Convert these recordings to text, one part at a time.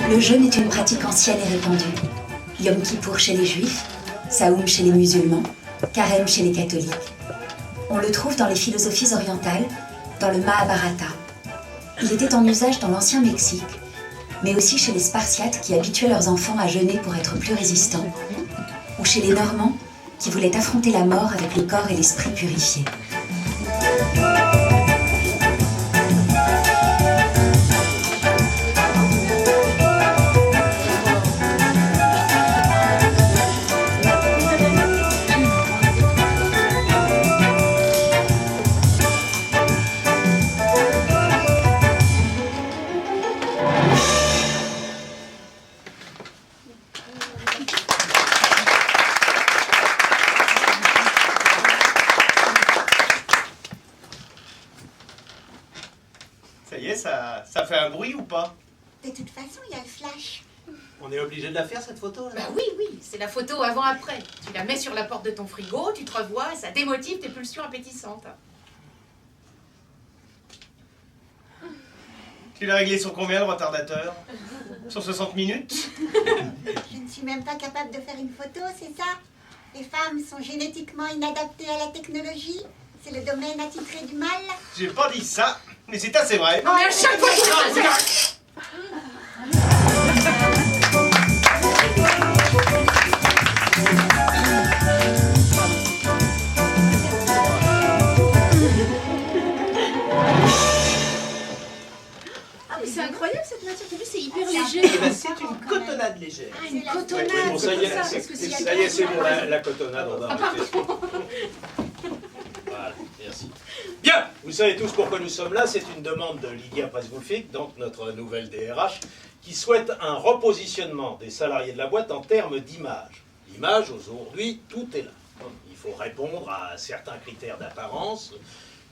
Le jeûne est une pratique ancienne et répandue. Yom Kippour chez les juifs, Saoum chez les musulmans, Carême chez les catholiques. On le trouve dans les philosophies orientales, dans le Mahabharata. Il était en usage dans l'ancien Mexique, mais aussi chez les Spartiates qui habituaient leurs enfants à jeûner pour être plus résistants, ou chez les Normands qui voulaient affronter la mort avec le corps et l'esprit purifiés. Ça y est, ça fait un bruit ou pas? De toute façon, il y a le flash. On est obligé de la faire, cette photo, là? Bah oui, c'est la photo avant-après. Tu la mets sur la porte de ton frigo, tu te revois, ça démotive tes pulsions appétissantes. Tu l'as réglé sur combien, le retardateur? Sur 60 minutes? Je ne suis même pas capable de faire une photo, c'est ça? Les femmes sont génétiquement inadaptées à la technologie? C'est le domaine attitré du mal? J'ai pas dit ça, mais c'est assez vrai. Non mais à chaque fois que tu fais ça... Ah mais c'est incroyable cette matière, t'as vu, c'est hyper léger. Eh ben, c'est une cotonnade légère. Ah, une cotonnade, Bon, ça y est, parce que s'il y a ça y est, c'est bien- bon, la cotonnade, on va arrêter. Voilà, merci. Bien, vous savez tous pourquoi nous sommes là, c'est une demande de Lydia Presbouffic, donc notre nouvelle DRH, qui souhaite un repositionnement des salariés de la boîte en termes d'image. L'image, aujourd'hui, tout est là. Il faut répondre à certains critères d'apparence,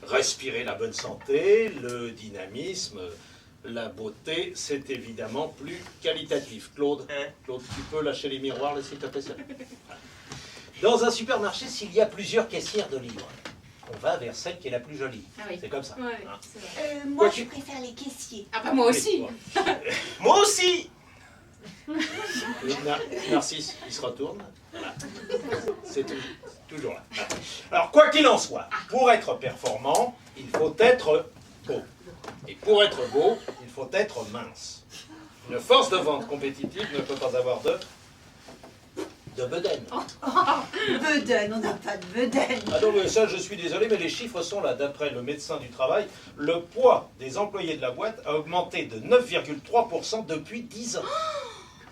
respirer la bonne santé, le dynamisme, la beauté, c'est évidemment plus qualitatif. Claude, tu peux lâcher les miroirs, là, s'il te plaît. Dans un supermarché, s'il y a plusieurs caissières de livres, on va vers celle qui est la plus jolie. Ah oui. C'est comme ça. Ouais, hein. c'est vrai. Moi, Quoi je tu- préfère les caissiers. Ah bah moi aussi. Oui, Moi aussi! bon. Narcisse, il se retourne. Voilà. C'est toujours là. Voilà. Alors, quoi qu'il en soit, pour être performant, il faut être beau. Et pour être beau, il faut être mince. Une force de vente compétitive ne peut pas avoir de bedaine. Bedaine, on n'a pas de bedaine. Ah non, mais ça, je suis désolé, mais les chiffres sont là. D'après le médecin du travail, le poids des employés de la boîte a augmenté de 9,3% depuis 10 ans.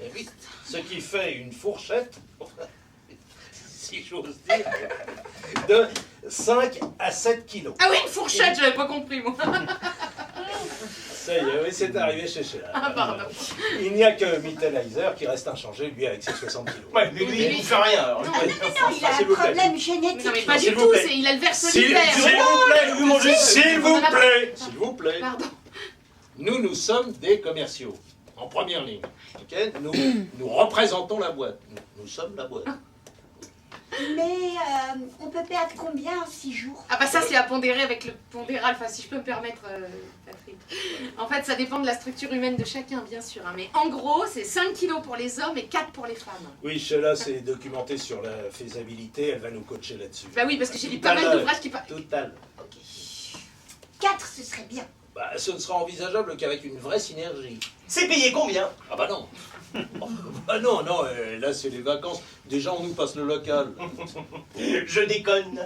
Et oui, ce qui fait une fourchette, si j'ose dire, de 5 à 7 kilos. Ah oui, une fourchette, j'avais pas compris moi. Ça y est, oui, c'est arrivé chez Sheila. Ah pardon. Il n'y a que Mittelizer qui reste inchangé, lui, avec ses 60 kilos. Ouais, mais lui, il ne fait rien. Alors. Non, Non, il a S'il un vous plaît. problème génétique. Non mais pas S'il du vous tout, plaît. il a le verre S'il solitaire. vous plaît, s'il On en vous a- plaît, s'il vous plaît. Pardon. Nous sommes des commerciaux, en première ligne. Ok, nous représentons la boîte. Nous sommes la boîte. Mais on peut perdre combien en 6 jours? Ah bah ça c'est à pondérer avec le pondéral, enfin si je peux me permettre Patrick. En fait ça dépend de la structure humaine de chacun bien sûr, hein, mais en gros c'est 5 kilos pour les hommes et 4 pour les femmes. Oui, Sheila s'est documentée sur la faisabilité, elle va nous coacher là-dessus. Bah oui parce que j'ai lu Tout pas à mal l'heure. d'ouvrages qui parlent. Tout à l'heure. 4, ce serait bien. Bah, ce ne sera envisageable qu'avec une vraie synergie. C'est payé combien? Ah bah non. Ah non, non, là c'est les vacances. Déjà on nous passe le local. Je déconne.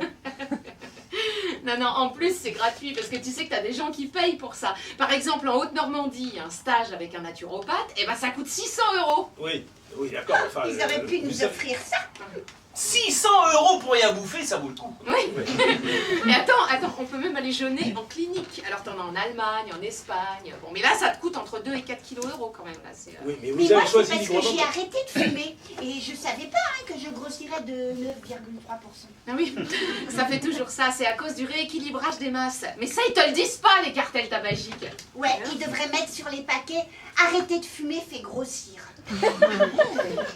Non, en plus c'est gratuit parce que tu sais que t'as des gens qui payent pour ça. Par exemple en Haute-Normandie, un stage avec un naturopathe, et ben ça coûte 600 €. Oui, oui, d'accord. Enfin, Ils auraient pu vous nous savez- offrir ça. 600 € pour pour rien bouffer, ça vaut le coup. Oui. Mais attends, on peut même aller jeûner en clinique. Alors t'en as en Allemagne, en Espagne. Bon, mais là, ça te coûte entre 2 et 4 kilos euros quand même. Là, Oui, mais Mais vous moi, avez c'est choisi parce que librement. j'ai arrêté de fumer. Et je savais pas que je grossirais de 9,3%. Ah oui, ça fait toujours ça. C'est à cause du rééquilibrage des masses. Mais ça, ils te le disent pas, les cartels tabagiques. Ouais, ils devraient mettre sur les paquets « Arrêter de fumer fait grossir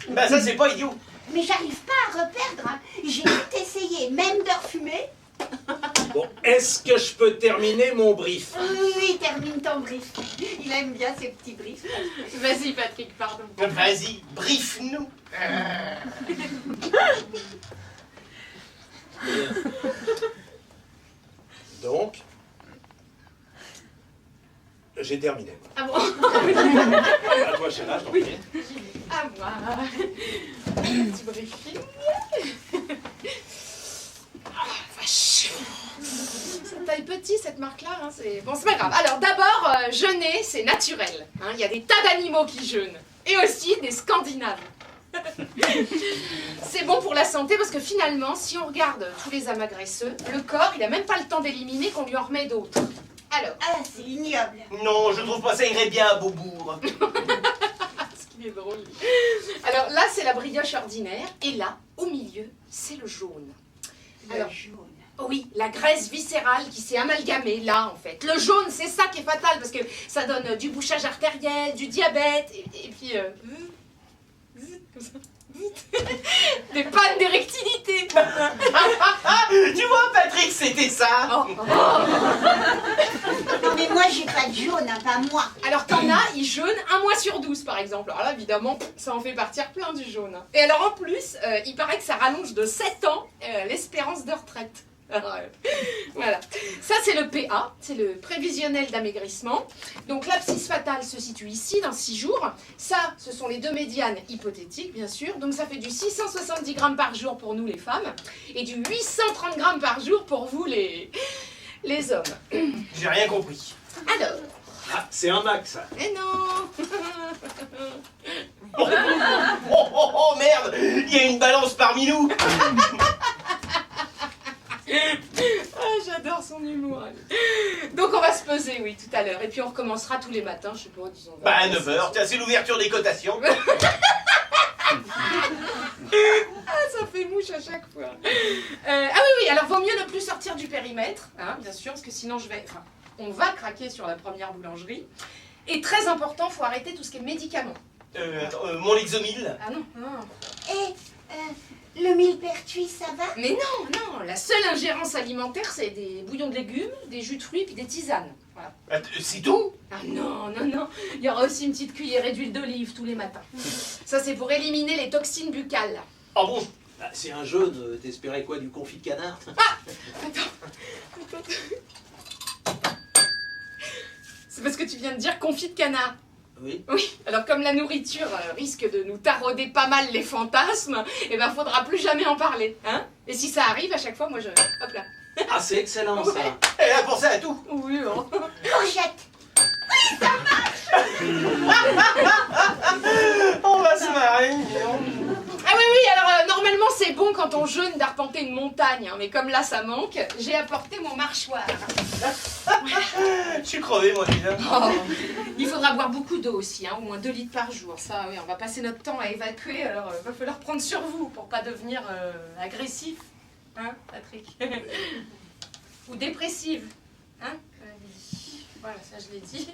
Bah ça, c'est pas idiot. ». Mais j'arrive pas à reperdre. Hein. J'ai tout essayé, même de refumer. Bon, est-ce que je peux terminer mon brief? Oui, termine ton brief. Il aime bien ces petits briefs. Vas-y, Patrick, pardon. Vas-y, brief-nous. Donc, j'ai terminé. Ah bon? À toi, Sheila, je t'en prie. À moi. Petit briefing. Ah, vache. Ça taille petit, cette marque-là. Hein, bon, c'est pas grave. Alors, d'abord, jeûner, c'est naturel. Hein, il y a des tas d'animaux qui jeûnent. Et aussi des Scandinaves. C'est bon pour la santé parce que finalement, si on regarde tous les amas graisseux, le corps, il a même pas le temps d'éliminer qu'on lui en remet d'autres. Alors, Ah, c'est ignoble. Non, je trouve pas ça irait bien à Beaubourg. ce qui est drôle. Alors là, c'est la brioche ordinaire. Et là, au milieu, c'est le jaune. Alors, Le jaune. oui, la graisse viscérale qui s'est amalgamée là, en fait. Le jaune, c'est ça qui est fatal parce que ça donne du bouchage artériel, du diabète, et puis... comme ça. Des pannes d'érectilité. Tu vois, Patrick, c'était ça. Oh. Non, mais moi, j'ai pas de jaune, hein, pas moi. Alors t'en as, ils jeûnent 1 mois sur 12 par exemple. Alors là, évidemment, ça en fait partir plein du jaune. Et alors en plus, il paraît que ça rallonge de 7 ans l'espérance de retraite. Alors, voilà. Ça, c'est le PA, c'est le prévisionnel d'amaigrissement. Donc l'abscisse fatale se situe ici, dans 6 jours. Ça, ce sont les 2 médianes hypothétiques, bien sûr. Donc ça fait du 670 grammes par jour pour nous, les femmes, et du 830 grammes par jour pour vous, les hommes. J'ai rien compris. Alors, Ah, c'est un max, ça. mais non. Oh, merde, il y a une balance parmi nous. Ah, j'adore son humour. Donc on va se peser, oui, tout à l'heure. Et puis on recommencera tous les matins, je sais pas, disons. Bah à 9h, tiens, c'est l'ouverture des cotations. Ah, ça fait mouche à chaque fois. Ah oui, alors vaut mieux ne plus sortir du périmètre, hein, bien sûr, parce que sinon on va craquer sur la première boulangerie. Et très important, faut arrêter tout ce qui est médicaments. Mon Lexomil. Ah non, non. Et le millepertuis, ça va? Mais non, la seule ingérence alimentaire, c'est des bouillons de légumes, des jus de fruits, puis des tisanes. Voilà. C'est tout? Ah non, il y aura aussi une petite cuillerée d'huile d'olive tous les matins. Ça, c'est pour éliminer les toxines buccales. Ah bon? Ah, c'est un jaune, t'espérais quoi, du confit de canard? Attends. C'est parce que tu viens de dire confit de canard. Oui. Oui, alors comme la nourriture risque de nous tarauder pas mal les fantasmes, eh ben faudra plus jamais en parler, hein? Et si ça arrive, à chaque fois, moi je... Hop là. Ah, c'est excellent, ça. Elle a pensé à tout. Oui, hein. Courgette. On va se marrer. Ah oui, alors normalement c'est bon quand on jeûne d'arpenter une montagne, hein, mais comme là ça manque, j'ai apporté mon marchoir. Je suis crevé, moi, déjà. Oh, il faudra boire beaucoup d'eau aussi, hein, au moins 2 litres par jour. Ça, oui, on va passer notre temps à évacuer, alors va falloir prendre sur vous pour pas devenir agressif, hein, Patrick? Ou dépressive, hein? Voilà, ça je l'ai dit.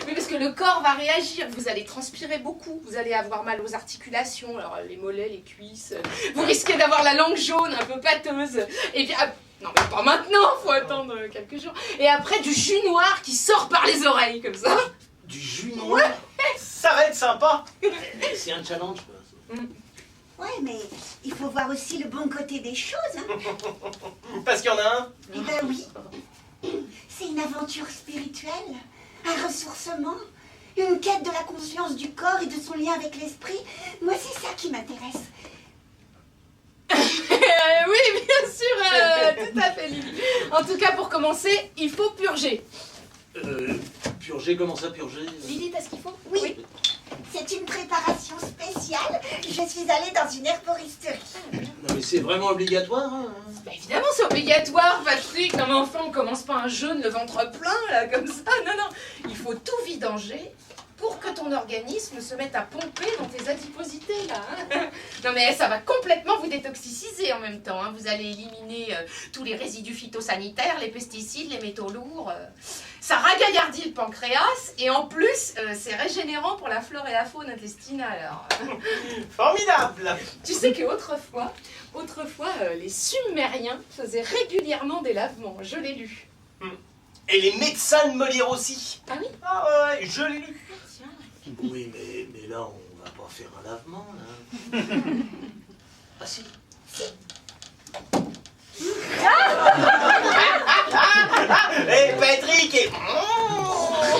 Oui, parce que le corps va réagir, vous allez transpirer beaucoup, vous allez avoir mal aux articulations, alors les mollets, les cuisses, vous risquez d'avoir la langue jaune, un peu pâteuse, et puis... non mais pas maintenant, faut attendre quelques jours. Et après du jus noir qui sort par les oreilles, comme ça. Du jus noir? Ça va être sympa. C'est un challenge, quoi. Ouais, mais il faut voir aussi le bon côté des choses, hein. Parce qu'il y en a un. Eh ben oui. C'est une aventure spirituelle, un ressourcement, une quête de la conscience du corps et de son lien avec l'esprit. Moi, c'est ça qui m'intéresse. Oui, bien sûr, tout à fait, Lily. En tout cas, pour commencer, il faut purger. Purger, comment ça, purger? Lily, t'as ce qu'il faut? Oui. C'est une préparation spéciale. Je suis allée dans une herboristerie. Non mais c'est vraiment obligatoire, hein. Bah évidemment, c'est obligatoire, Patrick. Non mais enfin, on commence pas un jeûne le ventre plein, là, comme ça. Non, non. Il faut tout vidanger pour que ton organisme se mette à pomper dans tes adiposités, là. Hein. Non mais ça va complètement vous détoxiciser en même temps. Hein. Vous allez éliminer tous les résidus phytosanitaires, les pesticides, les métaux lourds. Ça ragaillardit le pancréas et en plus, c'est régénérant pour la flore et la faune intestinale. Alors. Formidable. Tu sais qu'autrefois, les Sumériens faisaient régulièrement des lavements. Je l'ai lu. Et les médecins de Molière aussi. Ah oui? Ah ouais, je l'ai lu. Oui, mais là, on va pas faire un lavement, là. Ah si. Eh Patrick et...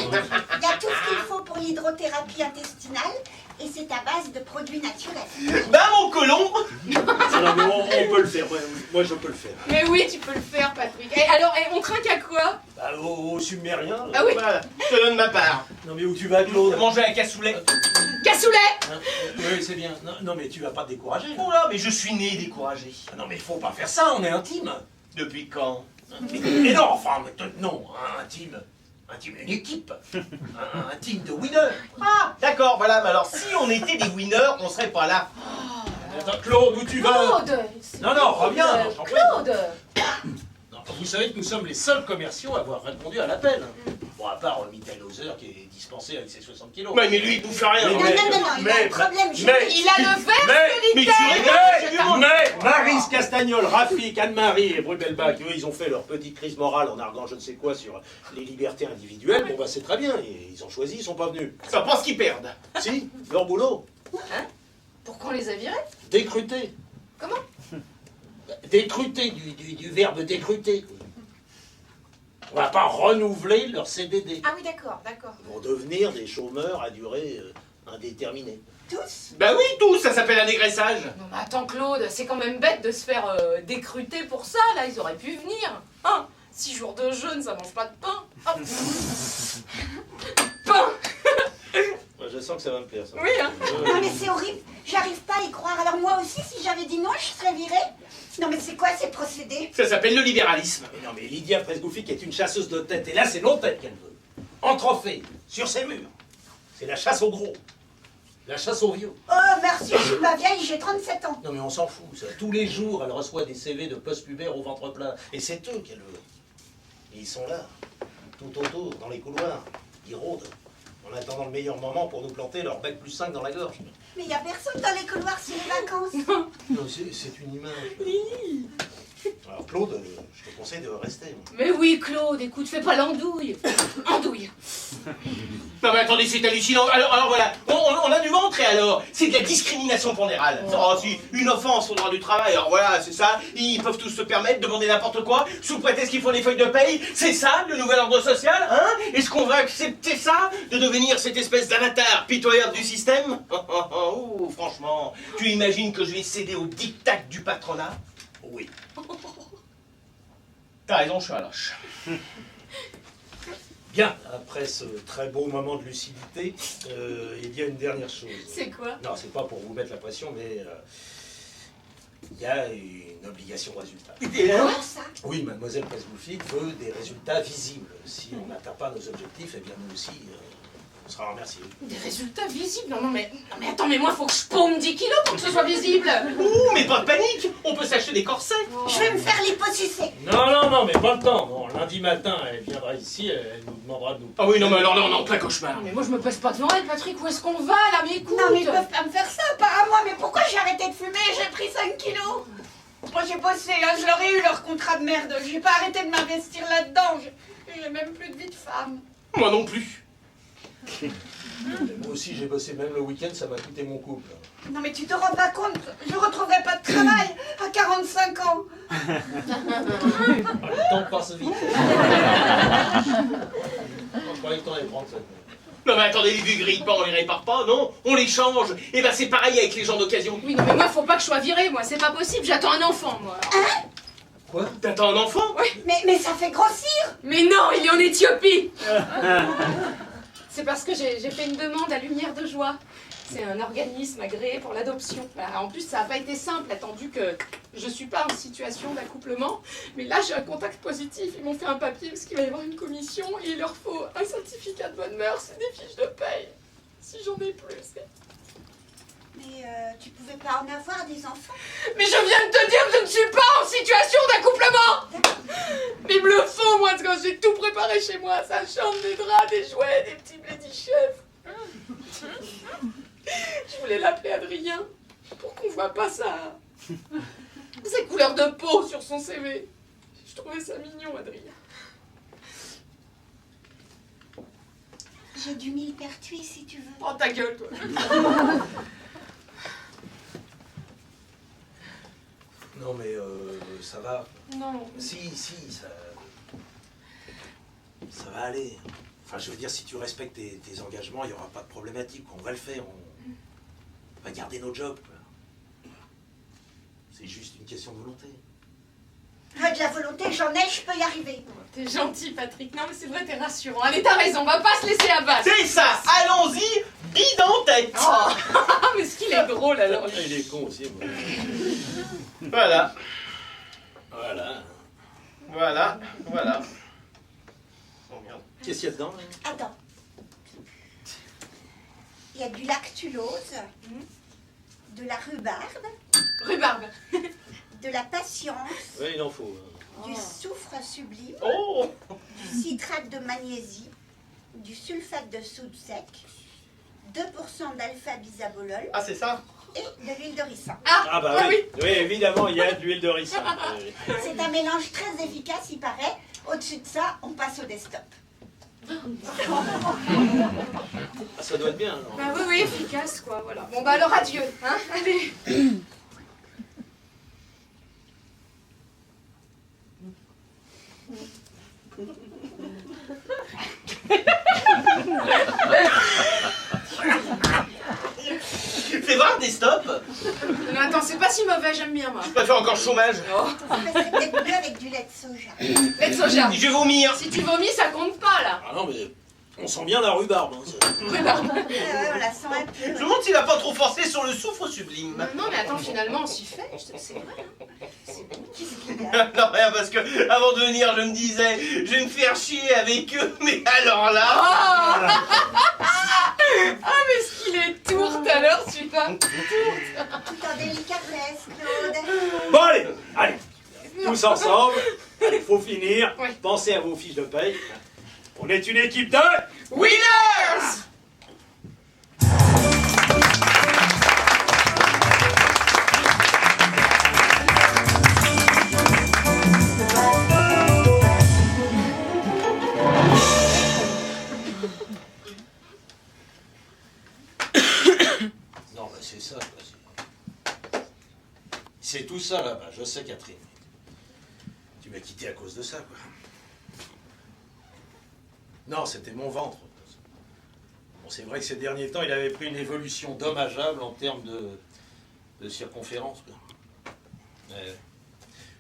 Il y a tout ce qu'il faut pour l'hydrothérapie intestinale et c'est à base de produits naturels. Bah mon colon. Non, mais on peut le faire, moi je peux le faire. Mais oui, tu peux le faire, Patrick. Et alors, on trinque à quoi? Bah, au Sumérien, là. Ah oui? Voilà, je te donne ma part. Non mais où tu vas, Claude? Manger un cassoulet. Cassoulet! Hein? Oui, c'est bien. Non, mais tu vas pas te décourager, là. Oh là, mais je suis né découragé. Ah non, mais il faut pas faire ça, on est intime. Depuis quand? Mais non, enfin, non, intime. Intime, une équipe. Un team de winners. Ah, d'accord, voilà, mais alors si on était des winners, on serait pas là. Attends, Claude, où tu vas? Claude! Non, non, reviens, j'en prie. Claude! Non, vous savez que nous sommes les seuls commerciaux à avoir répondu à l'appel. Bon, à part Mittelhauser qui est dispensé avec ses 60 kilos. Mais lui, il bouffe rien. Mais- Non, non, non, il a un problème. Il a le verre Mais tu solitaire! Mais Maryse Castagnol, Rafik, Anne-Marie et Brubelbach, eux, ils ont fait leur petite crise morale en arguant je ne sais quoi sur les libertés individuelles. Bon, bah, c'est très bien. Ils ont choisi, ils sont pas venus. Ça pense qu'ils perdent. Si, leur boulot. Hein? Pourquoi on les a virés? Décruter. Comment? Décruter, du verbe décruter. On va pas renouveler leur CDD. Ah oui, d'accord, d'accord. Ils vont devenir des chômeurs à durée indéterminée. Tous. Bah oui, tout, ça s'appelle un dégraissage. Non mais attends Claude, c'est quand même bête de se faire décruter pour ça, là, ils auraient pu venir. Hein? 6 jours de jeûne, ça mange pas de pain. Ah. Pain! Moi, je sens que ça va me plaire, ça. Oui, hein? Non mais c'est horrible, j'arrive pas à y croire. Alors moi aussi, si j'avais dit non, je serais virée. Non mais c'est quoi ces procédés? Ça s'appelle le libéralisme. Mais non, mais Lydia Presgouffic est une chasseuse de tête, et là, c'est nos têtes qu'elle veut. En trophée, sur ses murs. C'est la chasse aux gros. La chasse aux vieux. Oh merci, je suis pas vieille, j'ai 37 ans. Non, mais on s'en fout, ça. Tous les jours, elle reçoit des CV de post-pubères au ventre plat. Et c'est eux qu'elle veut. Et ils sont là, tout autour, dans les couloirs. Ils rôdent, en attendant le meilleur moment pour nous planter leur bac plus 5 dans la gorge. Mais il y a personne dans les couloirs, c'est les vacances. Non, c'est une image. Alors, Claude, je te conseille de rester. Mais oui Claude, écoute, fais pas l'andouille. Andouille. Non mais attendez, c'est hallucinant. Alors voilà, on a du ventre et alors? C'est de la discrimination pondérale. Oh si, une offense au droit du travail, alors voilà, c'est ça. Ils peuvent tous se permettre de demander n'importe quoi, sous prétexte qu'ils font des feuilles de paye. C'est ça, le nouvel ordre social, hein? Est-ce qu'on va accepter ça? De devenir cette espèce d'avatar pitoyable du système? Oh, franchement, tu imagines que je vais céder au diktat du patronat? Oui. T'as raison, je suis un lâche. Bien, après ce très beau moment de lucidité, il y a une dernière chose. C'est quoi? Non, c'est pas pour vous mettre la pression, mais il y a une obligation de résultat. Comment ça? Oui, mademoiselle Presgouffic veut des résultats visibles. Si on n'atteint pas nos objectifs, eh bien nous aussi, on sera remerciés. Des résultats visibles? Non mais attends, mais moi faut que je paume 10 kilos pour que ce soit visible. Ouh, mais pas de panique, on peut s'acheter des corsets. Je vais me faire liposucer. Non, mais pas le temps. Non, lundi matin, elle viendra ici, elle nous demandera de nous... Ah oui, non mais alors là, on est en plein cauchemar. Non mais moi je me pèse pas devant elle, Patrick, où est-ce qu'on va là? Mais écoute! Non mais ils peuvent pas me faire ça, pas à moi. Mais pourquoi j'ai arrêté de fumer et j'ai pris 5 kilos? Moi j'ai bossé, hein, je leur ai eu leur contrat de merde. J'ai pas arrêté de m'investir là-dedans. J'ai même plus de vie de femme. Moi non plus. Moi aussi, j'ai bossé même le week-end, ça m'a coûté mon couple. Non mais tu te rends pas compte, je retrouverai pas de travail à 45 ans. Le temps passe vite. On croyait que t'en avais 37. Non mais attendez, les vieux grillent pas, on les répare pas, non? On les change. Et ben c'est pareil avec les gens d'occasion. Oui, non mais moi faut pas que je sois virée, moi, c'est pas possible, j'attends un enfant, moi. Quoi? T'attends un enfant? Mais ça fait grossir. Mais non, il est en Éthiopie! c'est parce que j'ai fait une demande à Lumière de Joie. C'est un organisme agréé pour l'adoption. Voilà. En plus, ça n'a pas été simple, attendu que je ne suis pas en situation d'accouplement. Mais là, j'ai un contact positif. Ils m'ont fait un papier parce qu'il va y avoir une commission et il leur faut un certificat de bonne mœurs et des fiches de paye. Si j'en ai plus. Mais tu pouvais pas en avoir des enfants? Mais je viens de te dire que je ne suis pas en situation d'accouplement. Mais il me le faut, moi, parce que j'ai tout préparé chez moi. Sa chambre, des draps, des jouets, des petits blédichefs. Je voulais l'appeler Adrien, pour qu'on voit pas ça. Ses couleurs de peau sur son CV. Je trouvais ça mignon, Adrien. J'ai du millepertuis si tu veux. Prends ta gueule, toi. Non mais ça va. Non. Si, ça va aller. Enfin, je veux dire, si tu respectes tes engagements, il n'y aura pas de problématique. On va le faire. On va garder nos jobs. C'est juste une question de volonté. De la volonté, j'en ai, je peux y arriver. T'es gentil, Patrick. Non, mais c'est vrai, t'es rassurant. Allez, t'as raison, on va pas se laisser abattre. C'est ça, allons-y, bide en tête. Oh, mais ce qu'il est drôle, alors. Il est con aussi. Moi. Voilà, Voilà. voilà. Oh merde. Qu'est-ce qu'il y a dedans là? Attends. Il y a du lactulose, de la rhubarbe, Rhubarbe. de la patience, Oui, il en faut. du soufre sublime, Oh, du citrate de magnésie, du sulfate de soude sec, 2% d'alpha-bisabolol ah c'est ça. et de l'huile de ricin. Ah bah oui. Oui, évidemment, il y a de l'huile de ricin. C'est un mélange très efficace, il paraît. Au-dessus de ça, on passe au desktop. Ah, ça doit être bien alors. Bah oui, efficace, quoi, voilà. Bon, bah alors, adieu, hein, allez. Fais voir des stops. Non, attends, c'est pas si mauvais, j'aime bien, moi. Je préfère encore le chômage. Oh, Mais c'est peut-être mieux avec du lait de soja. lait de soja. Je vais vomir. Si tu vomis, ça compte pas, là. Ah non, mais on sent bien la rhubarbe. Hein, Rhubarbe. On la sent un Je me peu. demande s'il a pas trop forcé sur le soufre sublime. Non, mais attends, finalement, on s'y fait. C'est vrai, hein. C'est bon. Qu'est-ce qu'il y a? Non, rien, parce que avant de venir, je me disais, je vais me faire chier avec eux, mais alors là. Oh ah, mais ce qu'il est tourte, alors, celui-là. Tourte. Tout en délicatesse, Claude. Bon, allez, tous ensemble. Allez, faut finir. Oui. Pensez à vos fiches de paye. On est une équipe de... Winners! Non, bah c'est ça. C'est tout ça là-bas, je sais, Catherine. Tu m'as quitté à cause de ça, quoi. Non, c'était mon ventre. Bon, c'est vrai que ces derniers temps, il avait pris une évolution dommageable en termes de circonférence, quoi. Mais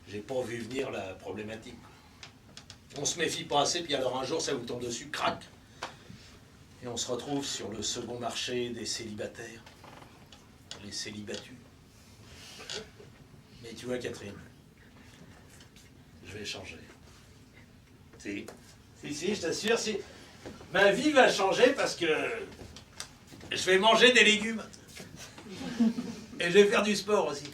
j'ai pas vu venir la problématique, quoi. On se méfie pas assez, puis alors un jour, ça vous tombe dessus, crac. Et on se retrouve sur le second marché des célibataires. Les célibatus. Mais tu vois, Catherine, je vais changer. Si, je t'assure, si. Ma vie va changer parce que je vais manger des légumes. Et je vais faire du sport aussi.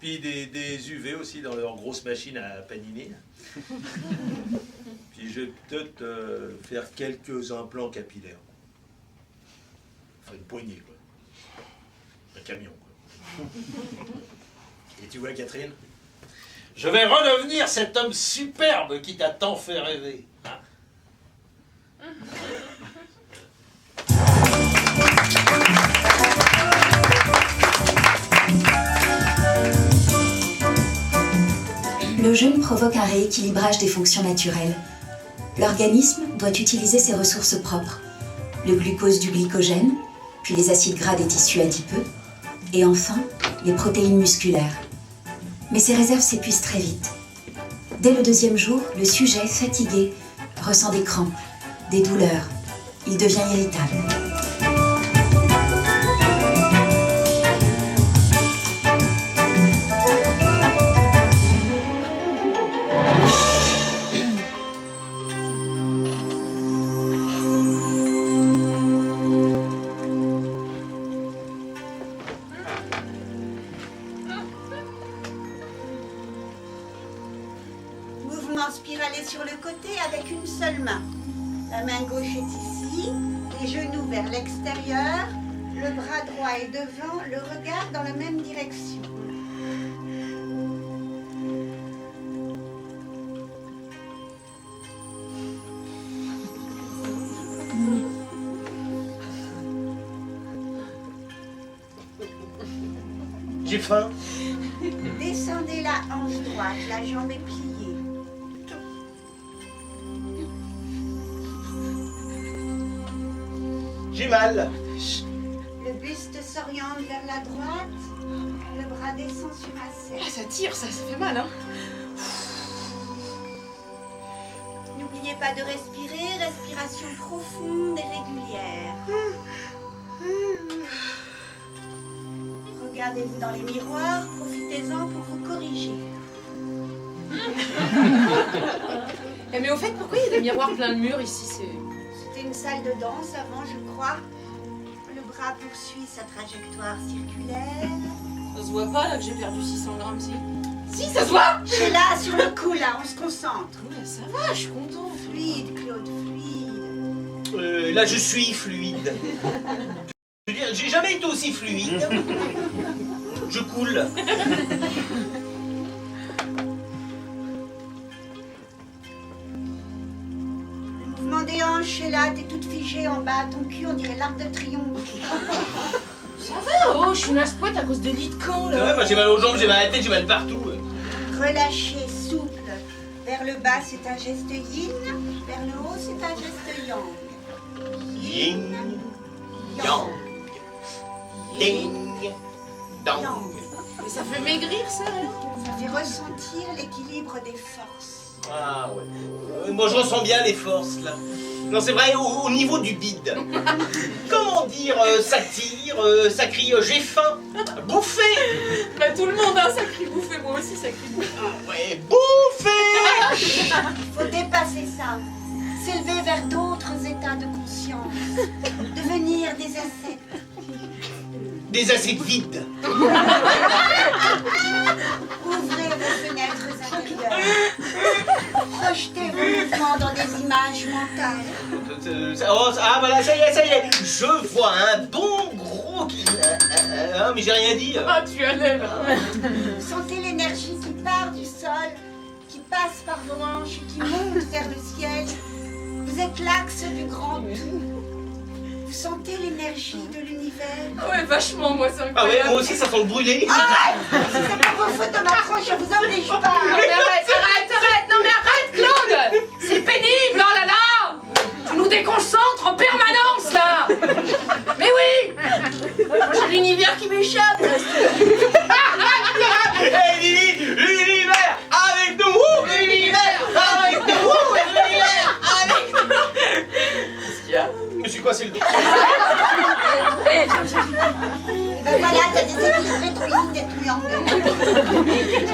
Puis des UV aussi dans leur grosse machine à paniner. Puis je vais peut-être faire quelques implants capillaires. Enfin, une poignée, quoi. Un camion, quoi. Et tu vois, Catherine, je vais redevenir cet homme superbe qui t'a tant fait rêver. Hein? Le jeûne provoque un rééquilibrage des fonctions naturelles. L'organisme doit utiliser ses ressources propres, le glucose du glycogène, puis les acides gras des tissus adipeux, et enfin les protéines musculaires. Mais ces réserves s'épuisent très vite. Dès le 2e jour, le sujet, fatigué, ressent des crampes, des douleurs, Il devient irritable. Mouvement spiralé sur le côté avec une seule main. La main gauche est ici, les genoux vers l'extérieur, le bras droit est devant, le regard dans la même direction. J'ai faim. Descendez la hanche droite, la jambe est pliée. J'ai mal. Le buste s'oriente vers la droite, le bras descend sur la Ah, selle. ça tire, ça fait mal, hein. N'oubliez pas de respirer, respiration profonde et régulière. Regardez-vous dans les miroirs, profitez-en pour vous corriger. Eh, mais au fait, pourquoi il y a des miroirs plein le mur ici? C'était une salle de danse avant, je crois. Le bras poursuit sa trajectoire circulaire. Ça se voit pas là que j'ai perdu 600 grammes, si? Si, ça se voit! C'est là, sur le cou, là, on se concentre. Ouais, ça va, je suis contente. Fluide, Claude, fluide. Là, je suis fluide. Je veux dire, j'ai jamais été aussi fluide. Je coule. Le mouvement des hanches est là, t'es toute figée en bas, ton cul, on dirait l'arc de triomphe. Ça va, oh, je suis une aspoite à cause de lit de camp, Ouais, là. moi j'ai mal aux jambes, j'ai mal à la tête, j'ai mal partout. Relâché, souple. Vers le bas, c'est un geste yin. Vers le haut, c'est un geste yang. Yin, yang, ding, dong. Yang. Mais ça fait maigrir, ça, alors. Ça fait ressentir l'équilibre des forces. Ah ouais. Moi je ressens bien les forces là. Non c'est vrai, au niveau du bide. Comment dire, ça tire, ça crie j'ai faim. Bouffer. Bah, tout le monde, hein, ça crie bouffer, moi aussi, ça crie bouffer. Ah ouais, bouffer. Faut dépasser ça. S'élever vers d'autres états de conscience. Devenir des ascètes. Des assiettes vides. Ouvrez vos fenêtres intérieures. Projetez vos mouvements dans des images mentales. Ah voilà, ça y est. Je vois un bon gros qui... mais j'ai rien dit. Ah, tu allais, là. Sentez l'énergie qui part du sol, qui passe par vos hanches et qui monte vers le ciel. Vous êtes l'axe du grand tout. Vous sentez l'énergie de l'univers. Ah ouais, vachement, moi, c'est Ah ouais, incroyable. moi aussi ça sent le brûlé. Arrête! Si c'est pas vos fautes de ma tronche, je vous oblige pas. Non mais arrête, non mais arrête Claude. C'est pénible, oh là là. Tu nous déconcentres en permanence là. Mais oui. Moi j'ai l'univers qui m'échappe. Hey Lily, l'univers avec nous, l'univers avec nous, l'univers avec nous. Qu'est-ce qu'il y a? Monsieur quoi, c'est le docteur? Ben voilà, t'as déséquilibré ton yin et ton yang.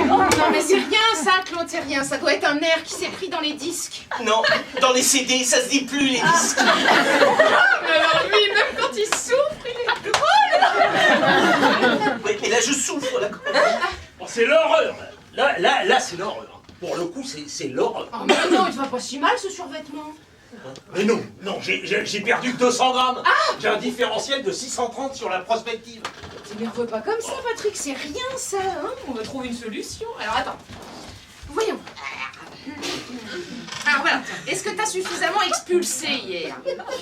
Non mais c'est rien ça Claude, c'est rien. Ça doit être un nerf qui s'est pris dans les disques. Non, dans les CD, ça se dit plus les disques. Mais alors lui, même quand il souffre, il est drôle. Oui, mais là je souffre là. Bon, c'est l'horreur. Là, c'est l'horreur. Pour le coup, c'est l'horreur. Oh mais non, il va pas si mal ce survêtement. Mais non, j'ai perdu 200 grammes. J'ai un différentiel de 630 sur la prospective. T'énerve pas comme ça Patrick, c'est rien ça, hein. On va trouver une solution. Alors attends, voyons. Alors voilà, est-ce que t'as suffisamment expulsé hier?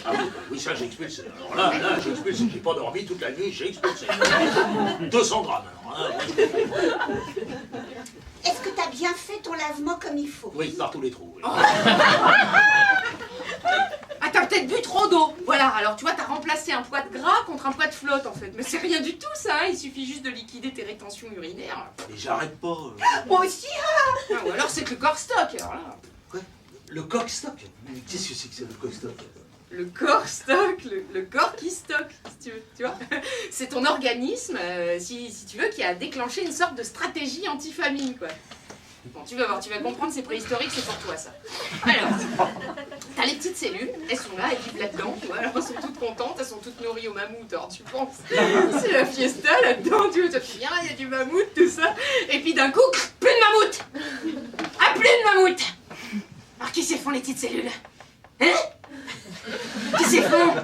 Ah oui, ça j'ai expulsé. Alors là, j'ai expulsé. J'ai pas dormi toute la nuit, j'ai expulsé. 200 grammes alors. Hein. Est-ce que t'as bien fait ton lavement comme il faut? Oui, par tous les trous. Oui. Ah, t'as peut-être bu trop d'eau. Voilà, alors tu vois, t'as remplacé un poids de gras contre un poids de flotte en fait. Mais c'est rien du tout ça, hein. Il suffit juste de liquider tes rétentions urinaires. Mais j'arrête pas. Moi aussi, Ah, ou alors c'est que le corps stock, alors là. Quoi? Le coq-stock? Mais qu'est-ce que c'est que le coq-stock? Le corps stocke, le corps qui stocke, si tu veux, tu vois. C'est ton organisme, si tu veux, qui a déclenché une sorte de stratégie anti-famine, quoi. Bon, tu vas voir, tu vas comprendre, c'est préhistorique, c'est pour toi, ça. Alors, t'as les petites cellules, elles sont là, elles vivent là-dedans, tu vois, alors elles sont toutes contentes, elles sont toutes nourries au mammouth, alors tu penses, c'est la fiesta là-dedans, tu vois, tu viens, il y a du mammouth, tout ça, et puis d'un coup, plus de mammouth. Ah, plus de mammouth. Alors, qui s'y font les petites cellules? Hein? Qui s'y font?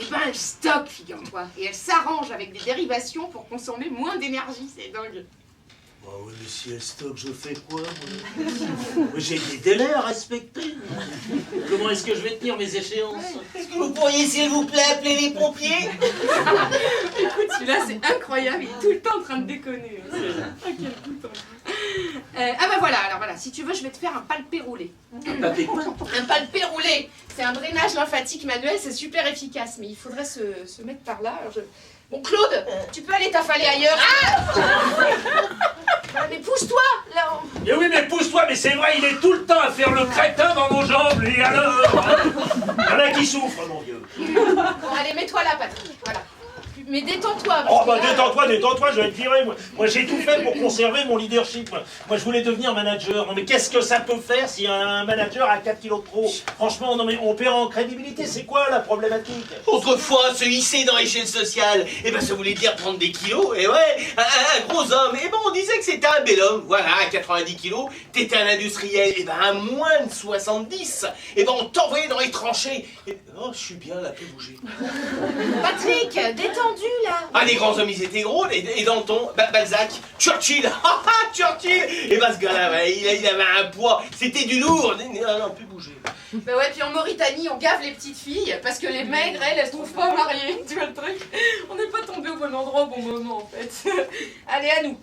Eh ben, elle stocke, figure-toi, et elle s'arrange avec des dérivations pour consommer moins d'énergie, c'est dingue. Bah oui, mais si elle stocke, je fais quoi, moi? J'ai des délais à respecter. Comment est-ce que je vais tenir mes échéances? Est-ce que vous pourriez, s'il vous plaît, appeler les pompiers? Écoute, celui-là, c'est incroyable, il est tout le temps en train de déconner. Ah, quel bouton. Ah bah voilà, alors voilà, si tu veux, je vais te faire un palpé roulé. Un palpé roulé, c'est un drainage lymphatique manuel, c'est super efficace, mais il faudrait se mettre par là. Alors bon, Claude, tu peux aller t'affaler ailleurs. Ah, mais pousse-toi, là. Mais oui, mais pousse-toi, mais c'est vrai, il est tout le temps à faire le crétin dans nos jambes, lui, alors il y en a qui souffrent, mon Dieu. Bon, allez, mets-toi là, Patrick, voilà. Mais détends-toi. Oh bah détends-toi, je vais te virer, moi j'ai tout fait pour conserver mon leadership. Moi je voulais devenir manager. Non mais qu'est-ce que ça peut faire si un manager a 4 kilos de trop? Franchement, non mais on perd en crédibilité, c'est quoi la problématique? Autrefois, se hisser dans l'échelle sociale, eh ben ça voulait dire prendre des kilos, et ouais, un gros homme, et ben on disait que c'était un bel homme, voilà, à 90 kilos, t'étais un industriel, et ben à moins de 70, et ben on t'envoyait dans les tranchées, et oh, je suis bien là, fais bouger. Patrick, détendu, là. Ah, les grands hommes, ils étaient gros, et Danton, Balzac, Churchill, Churchill, et ben ce gars-là, ouais, il avait un poids, c'était du lourd, non, plus bouger. Bah ouais, puis en Mauritanie, on gave les petites filles, parce que les maigres, elles se trouvent pas mariées, tu vois le truc? On n'est pas tombé au bon endroit au bon moment, en fait. Allez, à nous.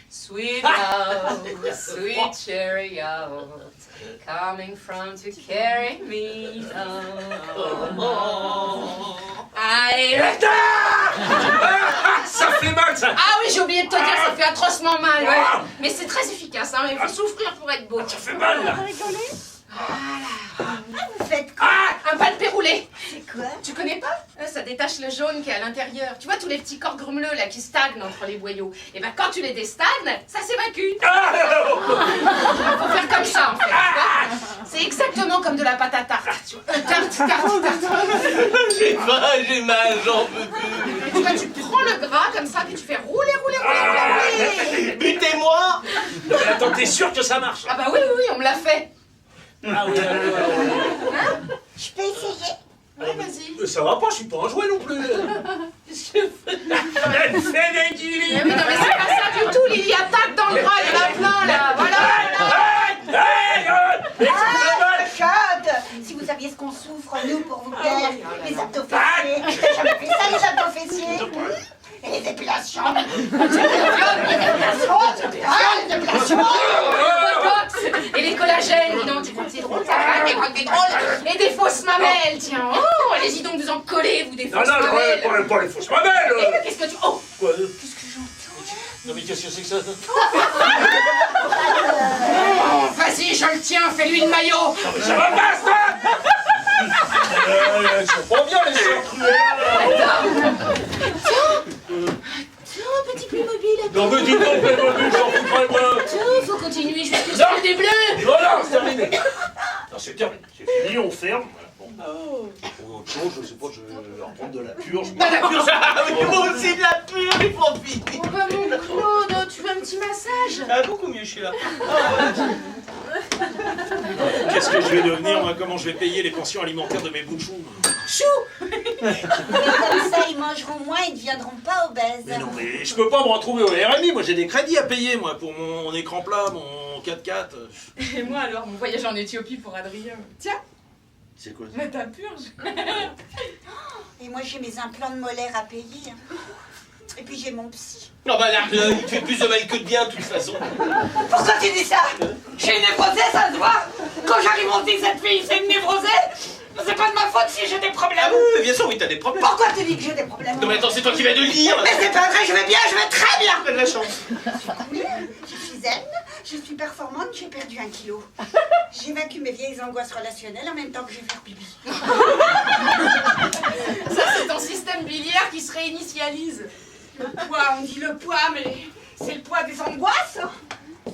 Sweet love, sweet chariot, coming from to carry me home. Allez, Ça fait mal, ça. ah oui, j'ai oublié de te dire, ça fait atrocement mal, ouais. Mais c'est très efficace, hein, il faut souffrir pour être beau. Ça fait mal, là. Vous faites quoi? Un palpé roulé. C'est quoi? Tu connais pas? Ça détache le jaune qui est à l'intérieur. Tu vois tous les petits corps grumeleux là qui stagnent entre les boyaux. Et ben quand tu les déstagnes, ça s'évacue. Faut faire comme ça en fait. Tu vois, c'est exactement comme de la pâte à tarte. Tu vois. Tarte. J'ai faim, j'ai mal, j'en peux plus. Et tu vois, tu prends le gras comme ça, puis tu fais rouler. Butez-moi. Non mais attends, t'es sûr que ça marche? Ah bah oui, on me l'a fait. Ah oui, Je peux essayer? Ouais, vas-y. Ça va pas, je suis pas un jouet non plus. Elle fait des guillis. Mais oui, non mais c'est pas ça du tout, Lily, attaque dans le bras, il y en a plein là, voilà. Chaude! Si vous saviez ce qu'on souffre, nous, pour vous plaire, les abdos fessiers. T'as jamais vu ça, les abdos fessiers? Et les épilations. Et les collagènes, dis donc, tu crois que c'est drôle ça, hein, tu crois que c'est drôle? Et des fausses mamelles, tiens. Oh, allez-y donc vous en collez, vous, des fausses mamelles. Non, pas les fausses mamelles. Et qu'est-ce que tu... Oh, Quoi? Qu'est-ce que j'entends? Non mais qu'est-ce que c'est que ça? vas-y, je le tiens, fais-lui le maillot. Non mais ça va pas, ça. Ils sont pas bien les sœurs cruelles. Tiens, petit Playmobil. Non mais dis donc, Playmobil, j'en foutrais moi. Tiens, faut continuer jusqu'à ce qu'il y ait des bleus. Non, c'est terminé. Non, c'est terminé. C'est fini, on ferme. Bon. Ou autre chose, je sais pas, je vais reprendre de la purge. Pas la purge, moi aussi de la purge, il faut en finir. Oh bah mon Claude, tu veux un petit massage? Ah, beaucoup mieux, je suis là. Qu'est-ce que je vais devenir, moi? Comment je vais payer les pensions alimentaires de mes bouts de chou? Chou. Mais comme ça, ils mangeront moins, ils ne deviendront pas obèses. Mais non, mais je peux pas me retrouver au RMI, moi j'ai des crédits à payer, moi, pour mon écran plat, mon 4x4. Et moi alors, mon voyage en Éthiopie pour Adrien. Tiens, C'est quoi ça? mais ta purge. Et moi, j'ai mes implants de molaires à payer. Et puis, j'ai mon psy. Non, bah là, il te fait plus de mal que de bien, de toute façon. Pourquoi tu dis ça? J'ai une névrosée, ça se voit. Quand j'arrive, on dit que cette fille, c'est une névrosée. C'est pas de ma faute si j'ai des problèmes. Ah oui, bien sûr, oui, t'as des problèmes. Pourquoi tu dis que j'ai des problèmes? Non mais attends, c'est toi qui viens de le dire. Mais c'est pas vrai, je vais bien, je vais très bien. T'as de la chance. Je suis zen, je suis performante, j'ai perdu 1 kilo. J'évacue mes vieilles angoisses relationnelles en même temps que je vais faire pipi. Ça, c'est ton système biliaire qui se réinitialise. Le poids, on dit le poids, mais c'est le poids des angoisses. Hein.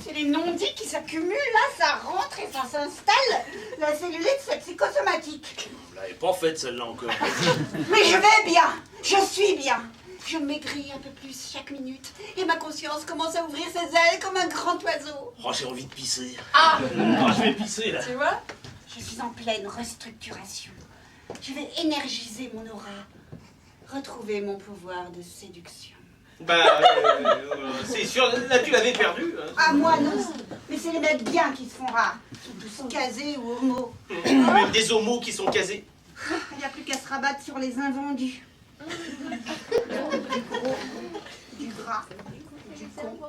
C'est les non-dits qui s'accumulent, là, ça rentre et ça s'installe. La cellulite, c'est psychosomatique. Vous l'avez pas faite celle-là encore. Mais je vais bien, je suis bien. Je maigris un peu plus chaque minute. Et ma conscience commence à ouvrir ses ailes comme un grand oiseau. Oh, j'ai envie de pisser. Ah, Ah, je vais pisser là. tu vois? Je suis en pleine restructuration. Je vais énergiser mon aura. Retrouver mon pouvoir de séduction. Bah, c'est sûr, là tu l'avais perdu. Hein. Ah, moi non. Mais c'est les mecs bien qui se font rares. Ils sont tous casés ou homo. Même des homos qui sont casés. Il n'y a plus qu'à se rabattre sur les invendus. Du gros, du gras, du con,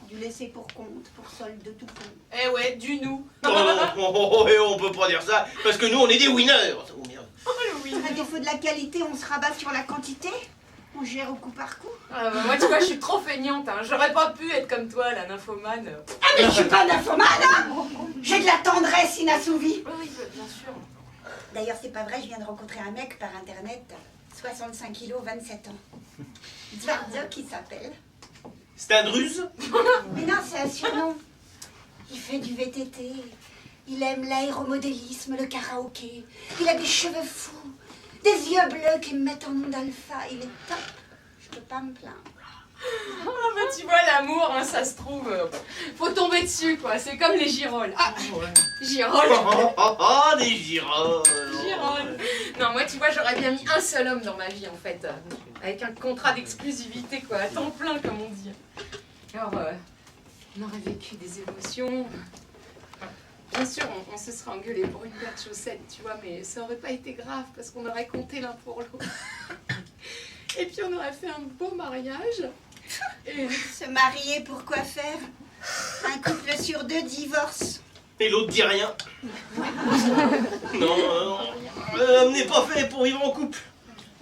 du laisser pour compte, pour solde de tout compte. Eh ouais, du nous. On peut pas dire ça, parce que nous on est des winners. Oh merde. À défaut de la qualité, on se rabat sur la quantité. On gère au coup par coup. Ah bah, moi, tu vois, je suis trop feignante. Hein. J'aurais pas pu être comme toi, la nymphomane. Ah mais je suis pas nymphomane, hein. J'ai de la tendresse inassouvie. Oui, bien sûr. D'ailleurs, c'est pas vrai, je viens de rencontrer un mec par internet, 65 kilos, 27 ans. Dvarzo qui s'appelle. C'est un druse. Mais non, c'est un surnom. Il fait du VTT. Il aime l'aéromodélisme, le karaoké. Il a des cheveux fous, des yeux bleus qui me mettent en onde alpha. Il est top. Je peux pas me plaindre. Ah bah tu vois, l'amour, hein, ça se trouve, faut tomber dessus, quoi. C'est comme les girolles. Ah, girolles. Oh, des girolles. Girolles. Non, moi, tu vois, j'aurais bien mis un seul homme dans ma vie, en fait. Avec un contrat d'exclusivité, quoi, à temps plein, comme on dit. Alors, on aurait vécu des émotions. Bien sûr, on se serait engueulé pour une paire de chaussettes, tu vois, mais ça aurait pas été grave, parce qu'on aurait compté l'un pour l'autre. Et puis, on aurait fait un beau mariage. Et... Se marier pour quoi faire? Un couple sur 2 divorce. Et l'autre dit rien. Non, on n'est pas fait pour vivre en couple.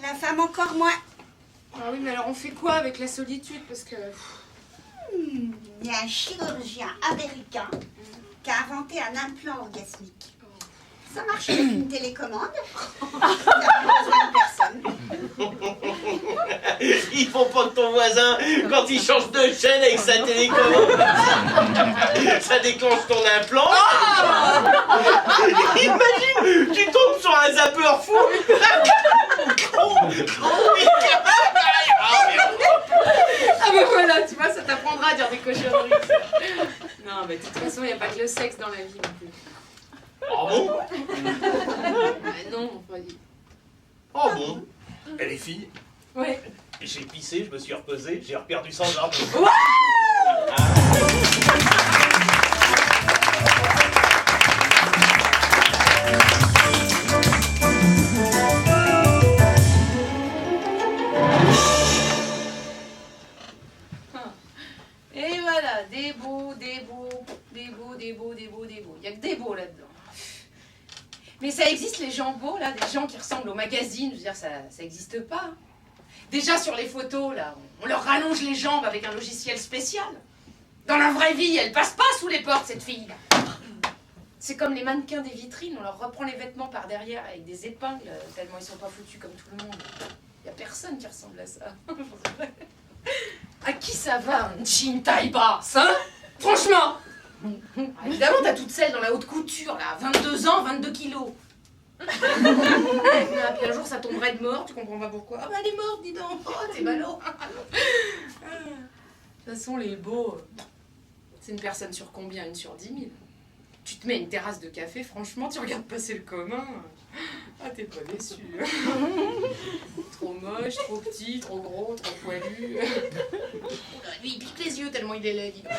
La femme encore moins. Ah oui, mais alors on fait quoi avec la solitude? Parce que... Il y a un chirurgien américain qui a inventé un implant orgasmique. Ça marche avec une télécommande. Il n'a pas besoin de personne. Il faut pas que ton voisin, quand il change de chaîne avec sa télécommande, ça déclenche ton implant. Imagine, tu tombes sur un zappeur fou. Ah ben voilà, tu vois, ça t'apprendra à dire des cochonneries. Non, mais de toute façon, il n'y a pas que le sexe dans la vie non plus. Oh bon? Non, on va dire. Oh bon? Et les filles, Ouais. j'ai pissé, je me suis repesé, j'ai reperdu 100 grammes. Et voilà, des beaux, des beaux, des beaux, des beaux, des beaux, des beaux. Il n'y a que des beaux là-dedans. Mais ça existe les gens beaux, là, des gens qui ressemblent aux magazines, je veux dire, ça n'existe pas. Hein. Déjà sur les photos, là, on leur rallonge les jambes avec un logiciel spécial. Dans la vraie vie, elle passe pas sous les portes, cette fille-là. C'est comme les mannequins des vitrines, on leur reprend les vêtements par derrière avec des épingles, tellement ils sont pas foutus comme tout le monde. Il y a personne qui ressemble à ça. À qui ça va, un jean taille basse, hein? Franchement! Ah, évidemment, t'as toutes celles dans la haute couture, là, 22 ans, 22 kilos. Ah, puis un jour, ça tomberait de mort, tu comprends pas pourquoi. Ah bah, elle est morte, dis donc. Oh, t'es ballot. De toute façon, les beaux, c'est une personne sur combien? Une sur 10 000. Tu te mets une terrasse de café, franchement, tu regardes passer le commun. Ah, t'es pas déçu. Trop moche, trop petit, trop gros, trop poilu. Lui, il pique les yeux tellement il est laid, dis donc.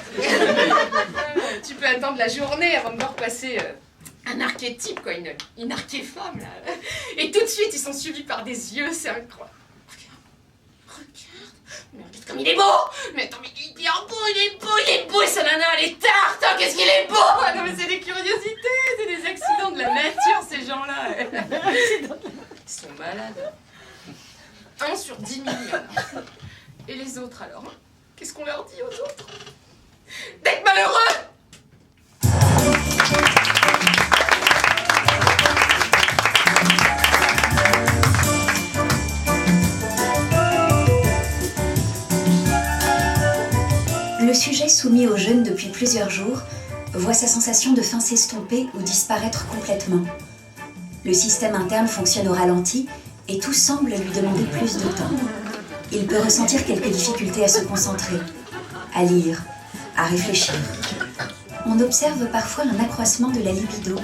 Tu peux attendre la journée avant de voir passer un archétype, quoi, une archéfemme, là. Et tout de suite, ils sont suivis par des yeux, c'est incroyable. Mais regarde comme il est beau! Mais attends, mais il est bien beau, il est beau, et sa nana, elle est tarte, hein, qu'est-ce qu'il est beau! Ah non, mais c'est des curiosités, c'est des accidents de la nature, ces gens-là. Ils sont malades. 1 sur 10 millions. Et les autres, alors? Qu'est-ce qu'on leur dit aux autres? D'être malheureux! Le sujet soumis au jeûne depuis plusieurs jours voit sa sensation de faim s'estomper ou disparaître complètement. Le système interne fonctionne au ralenti et tout semble lui demander plus de temps. Il peut ressentir quelques difficultés à se concentrer, à lire, à réfléchir. On observe parfois un accroissement de la libido.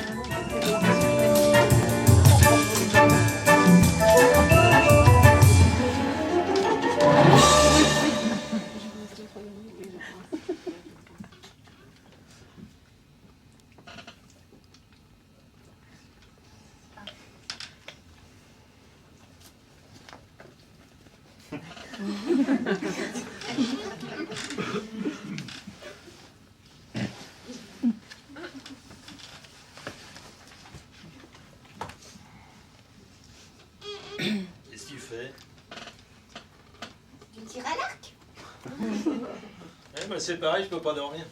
Qu'est-ce que tu fais? Tu tires à l'arc? Moi c'est pareil, je peux pas dormir.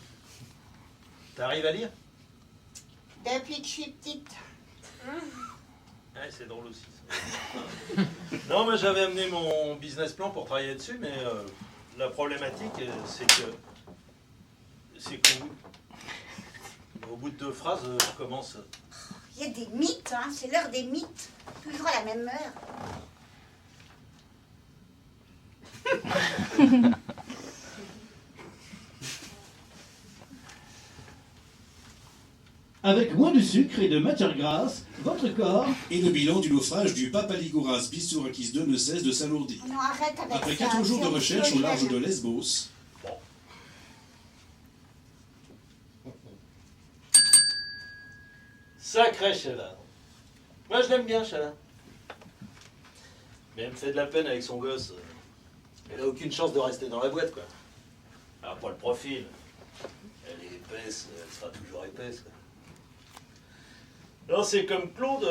T'arrives à lire? Depuis que je suis petite. Ouais, c'est drôle aussi. Ça. Non, moi j'avais amené mon business plan pour travailler dessus, mais la problématique, c'est qu'au bout de 2 phrases, je commence. Il y a des mythes, hein, c'est l'heure des mythes. Toujours à la même heure. Avec moins de sucre et de matière grasse, votre corps... Et le bilan du naufrage du Papaliguras Bistourakis II ne cesse de s'alourdir. Non, arrête avec Après ça. 4 jours de c'est recherche au large de anxiogène. Lesbos, Sacré Sheila. Moi je l'aime bien, Sheila. Mais elle me fait de la peine avec son gosse. Elle a aucune chance de rester dans la boîte, quoi. Alors pour le profil, elle est épaisse, elle sera toujours épaisse, quoi. Non, c'est comme Claude,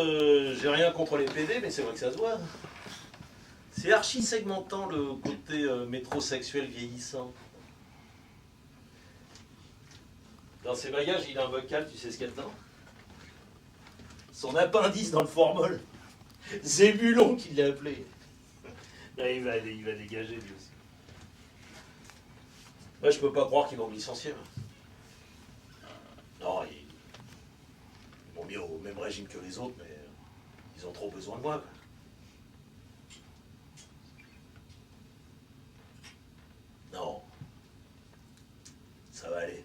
j'ai rien contre les PD, mais c'est vrai que ça se voit. C'est archi segmentant le côté métrosexuel vieillissant. Dans ses bagages, il a un bocal, tu sais ce qu'il y a dedans? Son appendice dans le formol. Zébulon qui l'a appelé. Là, il va dégager lui aussi. Moi, je peux pas croire qu'ils vont me licencier. Non, ils m'ont mis au même régime que les autres, mais ils ont trop besoin de moi, quoi. Non. Ça va aller.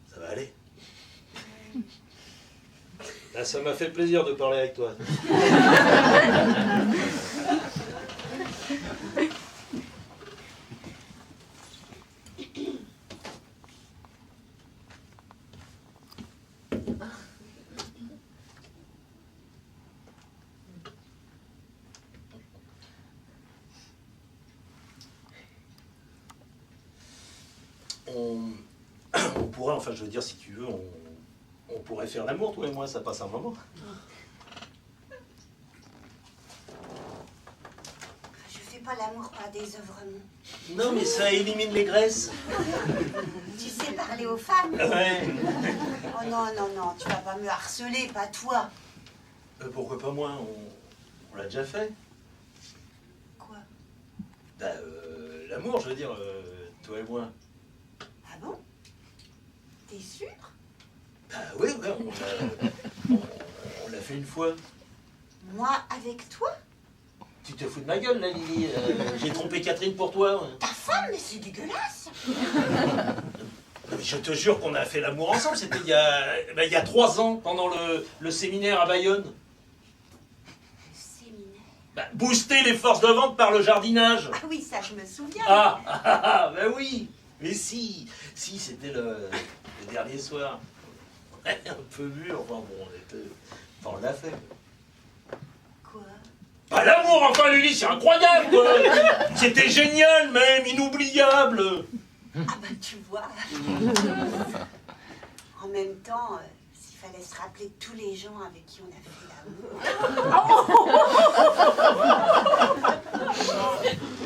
Ça va aller. Ah, ça m'a fait plaisir de parler avec toi. On pourrait, enfin je veux dire, si tu veux, on pourrait faire l'amour, toi et moi, ça passe un moment. Je fais pas l'amour par désœuvrement. Non, mais ça élimine les graisses. Tu sais parler aux femmes? Ouais. Oh non, non, non, tu vas pas me harceler, pas toi. Pourquoi pas moi? On l'a déjà fait. Quoi? Bah, l'amour, je veux dire, toi et moi. Ah bon? T'es sûr? Bah oui, ouais, on l'a fait une fois. Moi avec toi? Tu te fous de ma gueule, là, Lily. J'ai trompé Catherine pour toi. Ouais. Ta femme, mais c'est dégueulasse. Non, mais je te jure qu'on a fait l'amour ensemble. C'était il y a 3 ans, pendant le séminaire à Bayonne. Séminaire. Bah, booster les forces de vente par le jardinage. Ah oui, ça je me souviens. Ben oui. Mais si, c'était le dernier soir. Un peu mûr, enfin bon, on l'a fait. Quoi? Bah l'amour, enfin Lily, c'est incroyable, quoi. C'était génial même, inoubliable. Ah bah tu vois. En même temps, s'il fallait se rappeler de tous les gens avec qui on a fait l'amour.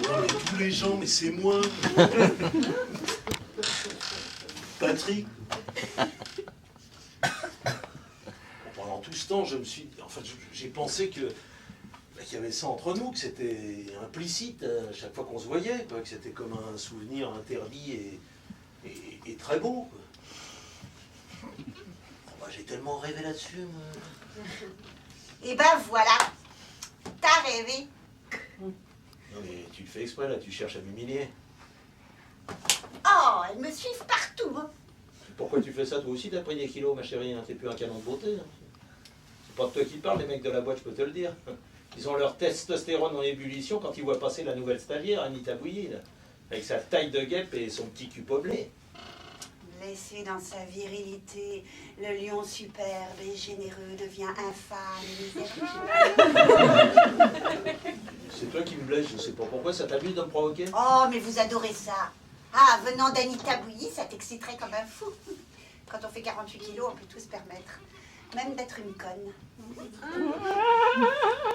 Non, mais tous les gens, mais c'est moi. Patrick. Pendant tout ce temps, je me suis... Enfin, j'ai pensé qu'il qu'il y avait ça entre nous, que c'était implicite à chaque fois qu'on se voyait, quoi, que c'était comme un souvenir interdit et très beau. Quoi. Moi, j'ai tellement rêvé là-dessus. Moi. Et ben voilà, t'as rêvé. Non mais tu le fais exprès là, tu cherches à m'humilier. Oh, elles me suivent partout. Hein. Pourquoi tu fais ça? Toi aussi t'as pris des kilos, ma chérie, hein, t'es plus un canon de beauté. Hein. C'est pas de toi qui parle, les mecs de la boîte, je peux te le dire. Ils ont leur testostérone en ébullition quand ils voient passer la nouvelle stagiaire, Anita Bouilly, là, avec sa taille de guêpe et son petit cul poblé. Blessé dans sa virilité, le lion superbe et généreux devient infâme et misérable. C'est toi qui me blesse, je sais pas pourquoi, ça t'amuse de me provoquer? Oh, mais vous adorez ça. Ah, venant d'Anita Bouilly, ça t'exciterait comme un fou. Quand on fait 48 kilos, on peut tout se permettre. Même d'être une conne.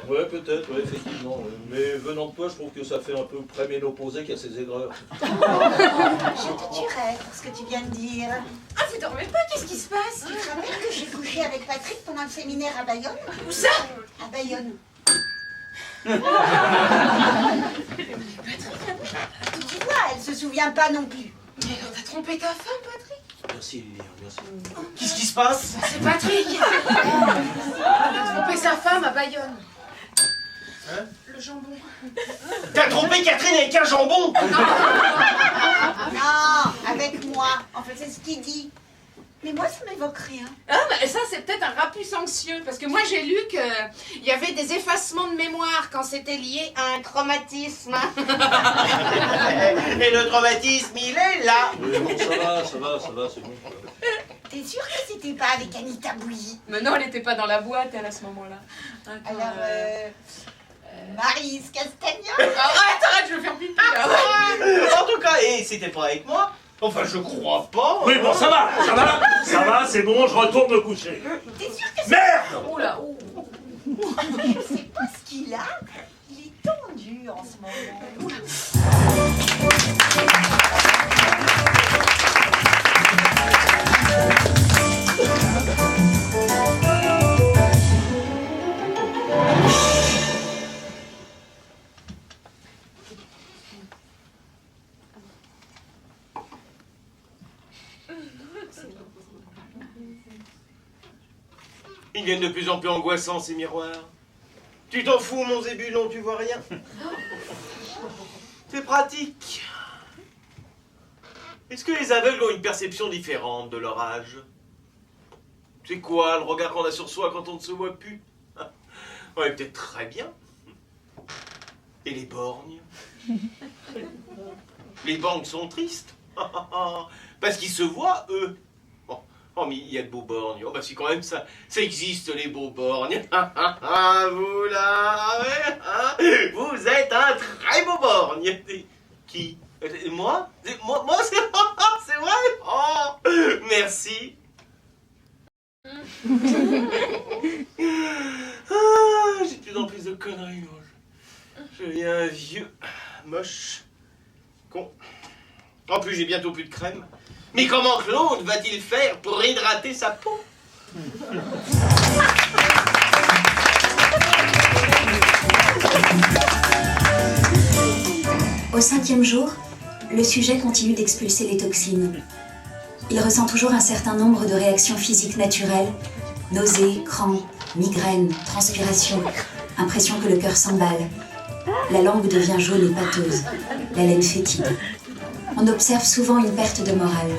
Ouais, peut-être, ouais, effectivement. Ouais. Mais venant de toi, je trouve que ça fait un peu préménopausé qu'il y a ses aigreurs. Je te tuerais pour ce que tu viens de dire. Ah, vous dormez pas? Qu'est-ce qui se passe? Tu te rappelles que j'ai couché avec Patrick pendant le séminaire à Bayonne? Où ça? À Bayonne. Tu vois, elle se souvient pas non plus. Mais t'as trompé ta femme, Patrick? Merci, Lilian, merci. Qu'est-ce qui se passe? C'est Patrick. Il a trompé sa femme à Bayonne. Hein? Le jambon. T'as trompé Catherine avec un jambon? Non, avec moi. Enfin, c'est ce qu'il dit. Mais moi, ça m'évoque rien. Ah, mais ça, c'est peut-être un rapus anxieux. Parce que moi, j'ai lu qu'il y avait des effacements de mémoire quand c'était lié à un traumatisme. Et le traumatisme, il est là. Oui, bon, ça va, c'est bon. T'es sûr que c'était pas avec Anita Bouilly? Mais non, elle n'était pas dans la boîte, elle, à ce moment-là. Alors, Maryse Castagnan? Arrête, je vais faire pipi, là. En tout cas, et c'était pas avec moi. Enfin, je crois pas. Oui, bon, ça va, c'est bon, je retourne me coucher. T'es sûr que c'est... Merde! Oh là, oh. Je sais pas ce qu'il a. Il est tendu en ce moment. Ils deviennent de plus en plus angoissants, ces miroirs. Tu t'en fous, mon zébulon, tu vois rien. C'est pratique. Est-ce que les aveugles ont une perception différente de leur âge? C'est quoi le regard qu'on a sur soi quand on ne se voit plus? Ouais, peut-être très bien. Et les borgnes? Les borgnes sont tristes. Parce qu'ils se voient, eux. Oh, mais il y a de beaux borgnes. Oh, bah, si quand même ça existe, les beaux borgnes. Vous là, ouais, vous êtes un très beau borgne. Qui? Moi? Moi, c'est vrai? Oh, merci. J'ai de plus en plus de conneries. Je deviens vieux, moche, con. En plus, j'ai bientôt plus de crème. Mais comment Claude va-t-il faire pour hydrater sa peau? Au 5e jour, le sujet continue d'expulser les toxines. Il ressent toujours un certain nombre de réactions physiques naturelles, nausées, crampes, migraines, transpiration, impression que le cœur s'emballe. La langue devient jaune et pâteuse, la laine fétide. On observe souvent une perte de morale.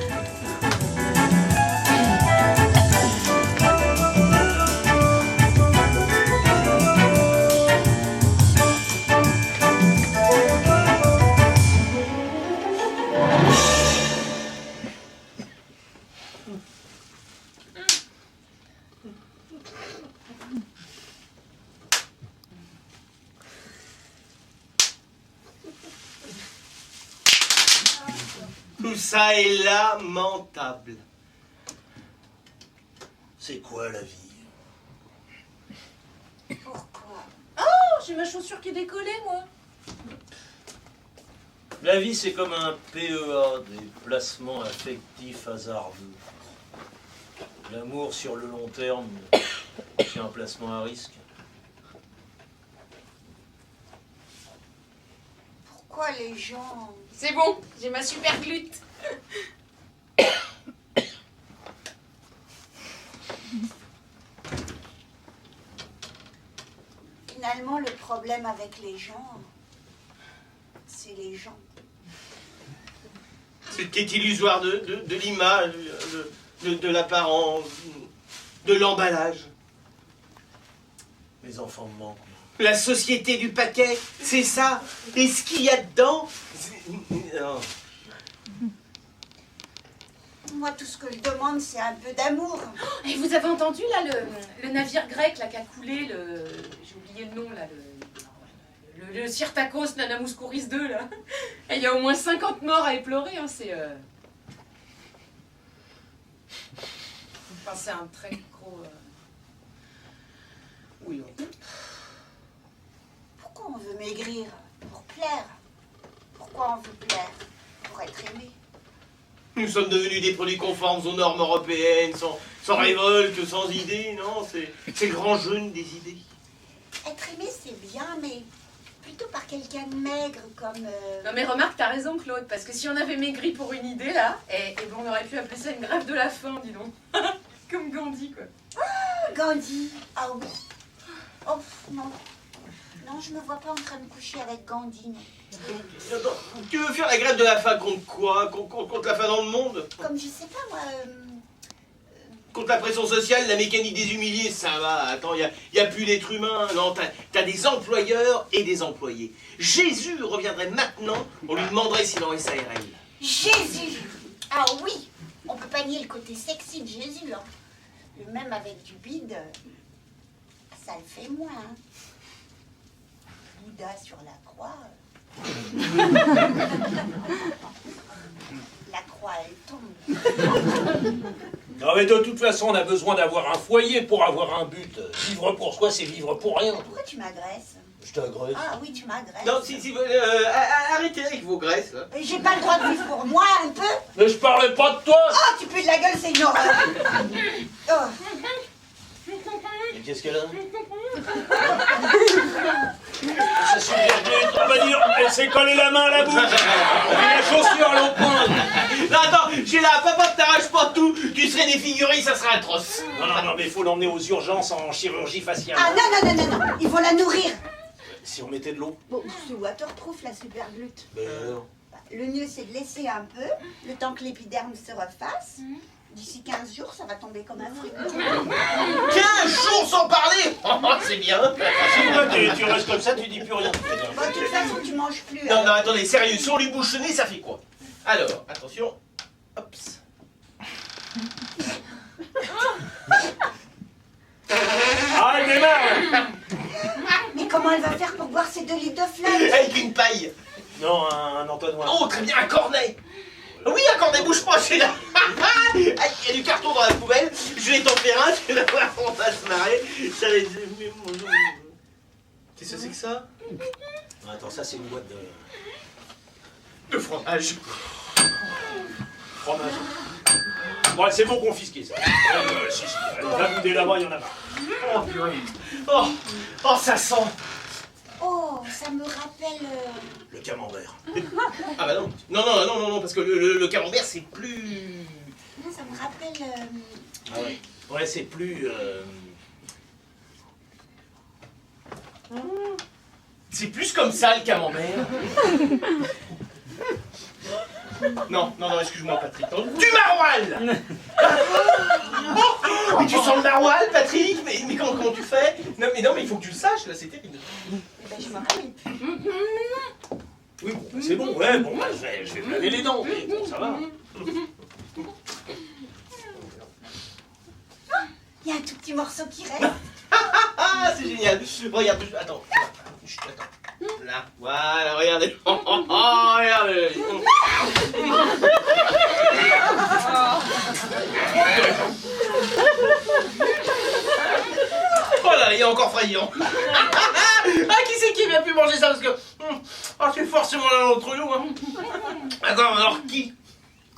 Tout ça est lamentable. C'est quoi la vie? Pourquoi? Oh, j'ai ma chaussure qui est décollée, moi. La vie, c'est comme un PEA, des placements affectifs hasardeux. L'amour sur le long terme, c'est un placement à risque. Pourquoi les gens... C'est bon, j'ai ma super glute. Finalement, le problème avec les gens, c'est les gens. C'est ce qui est illusoire de l'image, de l'apparence, de l'emballage. Les enfants me manquent. La société du paquet, c'est ça. Et ce qu'il y a dedans... Non. Moi, tout ce que je demande, c'est un peu d'amour. Et vous avez entendu là le navire grec là qui a coulé, j'ai oublié le nom là, le Syrtakos Nanamouscouris 2 là. Et il y a au moins 50 morts à éplorer, hein, c'est... Enfin, c'est un très gros... Oui. Pourquoi on veut maigrir? Pour plaire. Pourquoi on veut plaire? Pour être aimé. Nous sommes devenus des produits conformes aux normes européennes, sans révolte, sans idées, non, c'est le grand jeûne des idées. Être aimé, c'est bien, mais plutôt par quelqu'un de maigre, comme... Non mais remarque, t'as raison Claude, parce que si on avait maigri pour une idée là, et bon, on aurait pu appeler ça une grève de la faim, dis donc. Comme Gandhi quoi. Ah, Gandhi. Ah oui. Oh, non. Non, je me vois pas en train de coucher avec Gandhi, non. Tu veux faire la grève de la faim contre quoi? Contre la faim dans le monde? Comme, je sais pas, moi... Contre la pression sociale, la mécanique des humiliés, ça va. Attends, il y a plus d'êtres humains. Non, t'as des employeurs et des employés. Jésus reviendrait maintenant, on lui demanderait s'il en SARL. Jésus. Ah oui. On peut pas nier le côté sexy de Jésus, hein. Même avec du bide, ça le fait moins, hein. Bouddha sur la croix... La croix, elle tombe. Non mais de toute façon, on a besoin d'avoir un foyer pour avoir un but. Vivre pour soi, c'est vivre pour rien. Pourquoi tu m'agresses? Je t'agresse. Ah oui, tu m'agresses. Non, arrêtez avec vos graisses, là. J'ai pas le droit de vivre pour moi, un peu? Mais je parlais pas de toi. Oh, tu pues de la gueule, c'est une horreur. Oh. Et qu'est-ce qu'elle a? Ça se vient, on va dire, elle s'est collée la main à la bouche. Et la chaussure à l'empreinte. Non, attends, j'ai là, papa, t'arraches pas tout. Tu serais défiguré, ça serait atroce. Non, mais il faut l'emmener aux urgences en chirurgie faciale. Ah non, il faut la nourrir. Si on mettait de l'eau. Bon, c'est waterproof, la superglute. Ben, Le mieux, c'est de laisser un peu, le temps que l'épiderme se refasse. D'ici 15 jours, ça va tomber comme un fruit. 15 jours sans parler. Oh, c'est bien. tu restes comme ça, tu dis plus rien. Bon, de toute façon, tu manges plus. Non, non, attendez, sérieux, si on lui bouche le nez, ça fait quoi? Alors, attention. Hops. Ah, elle démarre. Mais comment elle va faire pour boire ces 2 litres de flotte? Avec une paille. Non, un entonnoir. Oh, très bien, un cornet. Oui, un cornet, bouge pas, je suis là. Il y a du carton dans la poubelle. Je vais t'en faire un, tu vas voir, on va se marrer. Ça va être... Qu'est-ce que c'est que ça? Attends, ça c'est une boîte De fromage. fromage. Ouais, c'est bon, confisqué ça. Si. Va bouder là-bas, il y en a marre. Oh, purée. Oh, ça sent. Oh, ça me rappelle... Le camembert. Ah bah non. Non, parce que le camembert, c'est plus... Non, ça me rappelle... Ah ouais. Ouais, c'est plus... C'est plus comme ça, le camembert. Non, excuse-moi, Patrick. Du maroilles. Mais tu sens le maroilles, Patrick? Mais comment tu fais? Non, mais il faut que tu le saches, là, c'est terrible. Ben, je me rappelle plus. Oui, bon, c'est bon, ouais, bon, je vais me laver les dents, mais bon, ça va. Il y a un tout petit morceau qui reste. Ah, c'est génial. Regarde, attends. Là, voilà, regardez. Regardez. Oh là, il est encore frayant. Ah, qui c'est qui vient plus manger ça? Parce que... c'est forcément l'un d'entre nous. Hein. Attends, alors qui?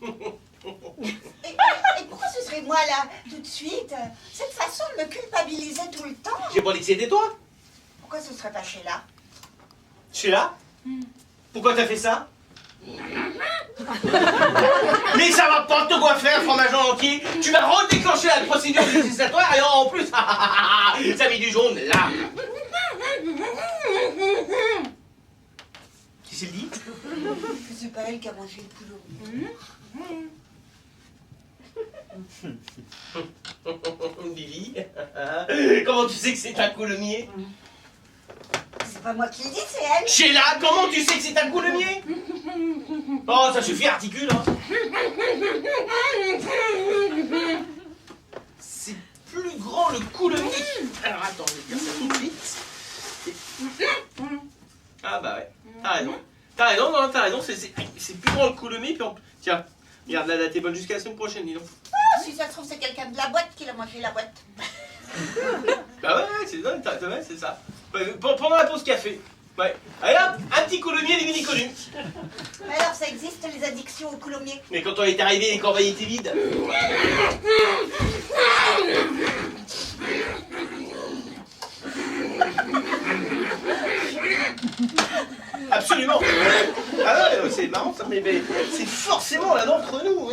Et pourquoi ce serait moi là, tout de suite? Cette façon de me culpabiliser tout le temps. J'ai pas dit que c'était toi. Pourquoi ce serait pas Sheila? Sheila? Pourquoi t'as fait ça? Mais ça va pas te quoi faire, fromage entier. Tu vas redéclencher la procédure législatoire et en plus, ça met du jaune là. Qui c'est le dit? C'est pas elle qui a mangé le poulot. Lily, comment tu sais que c'est un coulommier? C'est pas moi qui le dis, c'est elle. Sheila, comment tu sais que c'est un coulommier? Oh, ça suffit, articule, hein. C'est plus grand le coulommier. Alors attends, je vais dire ça tout de suite. Ah bah ouais, t'as raison. T'as raison, non, t'as raison, c'est plus grand le coulommier, puis tiens, regarde, la date est bonne jusqu'à la semaine prochaine, dis donc. Ah, si ça se trouve, c'est quelqu'un de la boîte qui l'a mangé la boîte. Bah ouais, c'est ça. Pendant la pause café. Ouais. Allez hop, un petit coulommier, des mini-columes. Alors, ça existe, les addictions au coulommier? Mais quand on est arrivé, les corbeilles étaient vides. Absolument. Ah ouais, c'est marrant ça, mais c'est forcément l'un d'entre nous.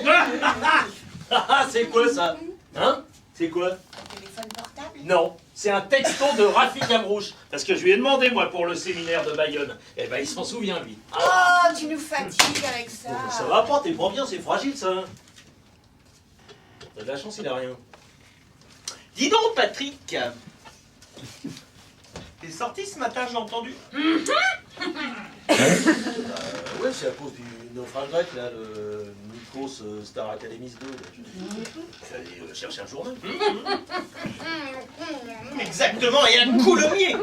C'est quoi ça? Hein? C'est quoi? Un téléphone portable? Non, c'est un texto de Rafi Camrouche. Parce que je lui ai demandé, moi, pour le séminaire de Bayonne. Eh ben, il s'en souvient, lui. Oh, tu nous fatigues avec ça. Ça va pas, t'es pas bien, c'est fragile, ça. T'as de la chance, il a rien. Dis donc, Patrick. T'es sorti ce matin, j'ai entendu. Ouais, c'est à cause du naufrage grec, là, le Nikos Star Academy 2. J'allais chercher un journal. Exactement, et un coulommier.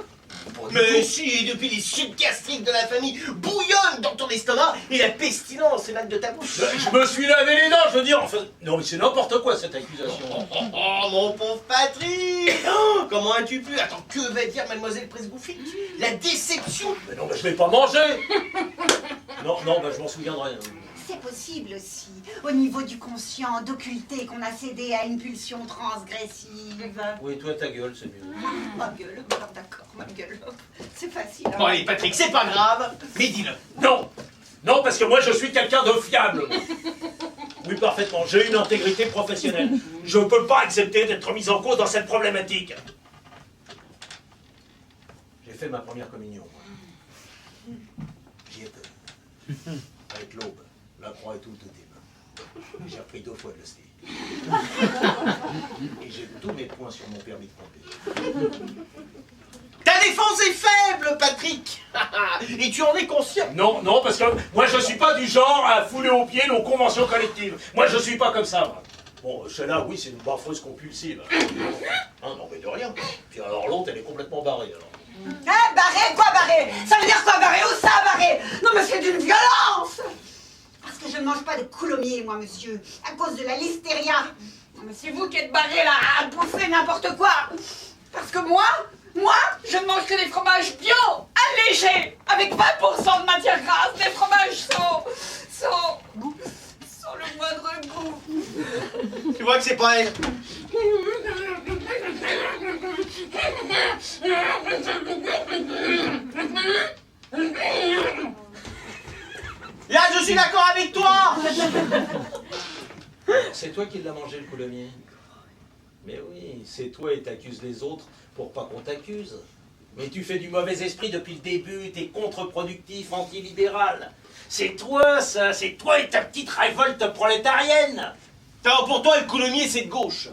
Mais si, depuis les sucs gastriques de la famille bouillonnent dans ton estomac et la pestilence émane de ta bouche. Je me suis lavé les dents, je veux dire, enfin... Non, mais c'est n'importe quoi, cette accusation. Oh, mon pauvre Patrick. Oh, comment as-tu pu? Attends, que va dire mademoiselle Presbouffic? La déception. Mais non, mais je vais pas manger. Non, bah je m'en souviendrai. C'est possible aussi, au niveau du conscient, d'occulter qu'on a cédé à une pulsion transgressive. Oui, toi, ta gueule, c'est mieux. Ma gueule, alors d'accord, ma gueule. C'est facile. hein. Bon allez Patrick, c'est pas grave, mais dis-le. Non, parce que moi, je suis quelqu'un de fiable. Oui, parfaitement, j'ai une intégrité professionnelle. Je ne peux pas accepter d'être mis en cause dans cette problématique. J'ai fait ma première communion. Moi. J'y étais. Avec l'aube, la croix et tout de tes mains. J'ai appris 2 fois de l'hostie. Et j'ai tous mes points sur mon permis de conduire. Ta défense est faible, Patrick. Et tu en es conscient. Non, parce que moi, je suis pas du genre à fouler aux pieds nos conventions collectives. Moi, je suis pas comme ça, moi. Bon, celle-là, oui, c'est une baffeuse compulsive. Hein, non, mais de rien. Puis alors, l'autre, elle est complètement barrée, alors. Hein, barré? Quoi barré? Ça veut dire quoi barré? Où ça barré? Non mais c'est d'une violence! Parce que je ne mange pas de coulommiers, moi, monsieur, à cause de la listeria. Non mais c'est vous qui êtes barré là à bouffer n'importe quoi. Parce que moi, je ne mange que des fromages bio, allégés, avec 20% de matière grasse, des fromages sans le moindre goût. Tu vois que c'est pas elle. Là, je suis d'accord avec toi. C'est toi qui l'as mangé, le coulommier. Mais oui, c'est toi et t'accuses les autres pour pas qu'on t'accuse. Mais tu fais du mauvais esprit depuis le début, t'es contre-productif, anti-libéral. C'est toi, ça, c'est toi et ta petite révolte prolétarienne. Alors, pour toi, le coulommier, c'est de gauche.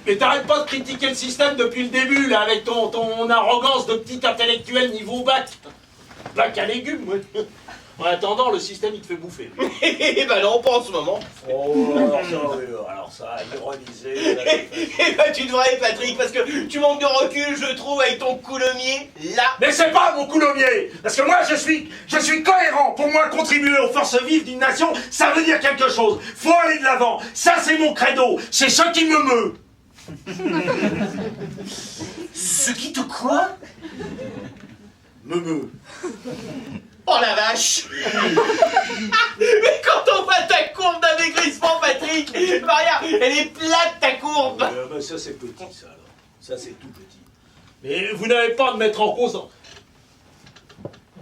Mais t'arrêtes pas de critiquer le système depuis le début, là, avec ton arrogance de petit intellectuel niveau bac. Bac à légumes, ouais. En attendant, le système, il te fait bouffer. Eh ben non, pas en ce moment. Oh, alors ça, ironisé. Eh ben tu devrais, Patrick, parce que tu manques de recul, je trouve, avec ton coulommier, là. Mais c'est pas mon coulommier. Parce que moi, je suis cohérent. Pour moi, contribuer aux forces vives d'une nation, ça veut dire quelque chose. Faut aller de l'avant. Ça, c'est mon credo. C'est ce qui me meut. Ce qui te quoi? Me meut. Oh la vache. Mais quand on voit ta courbe d'amaigrissement, Patrick, Maria, elle est plate ta courbe. Mais ça, c'est petit, ça, alors. Ça, c'est tout petit. Mais vous n'avez pas à me mettre en cause.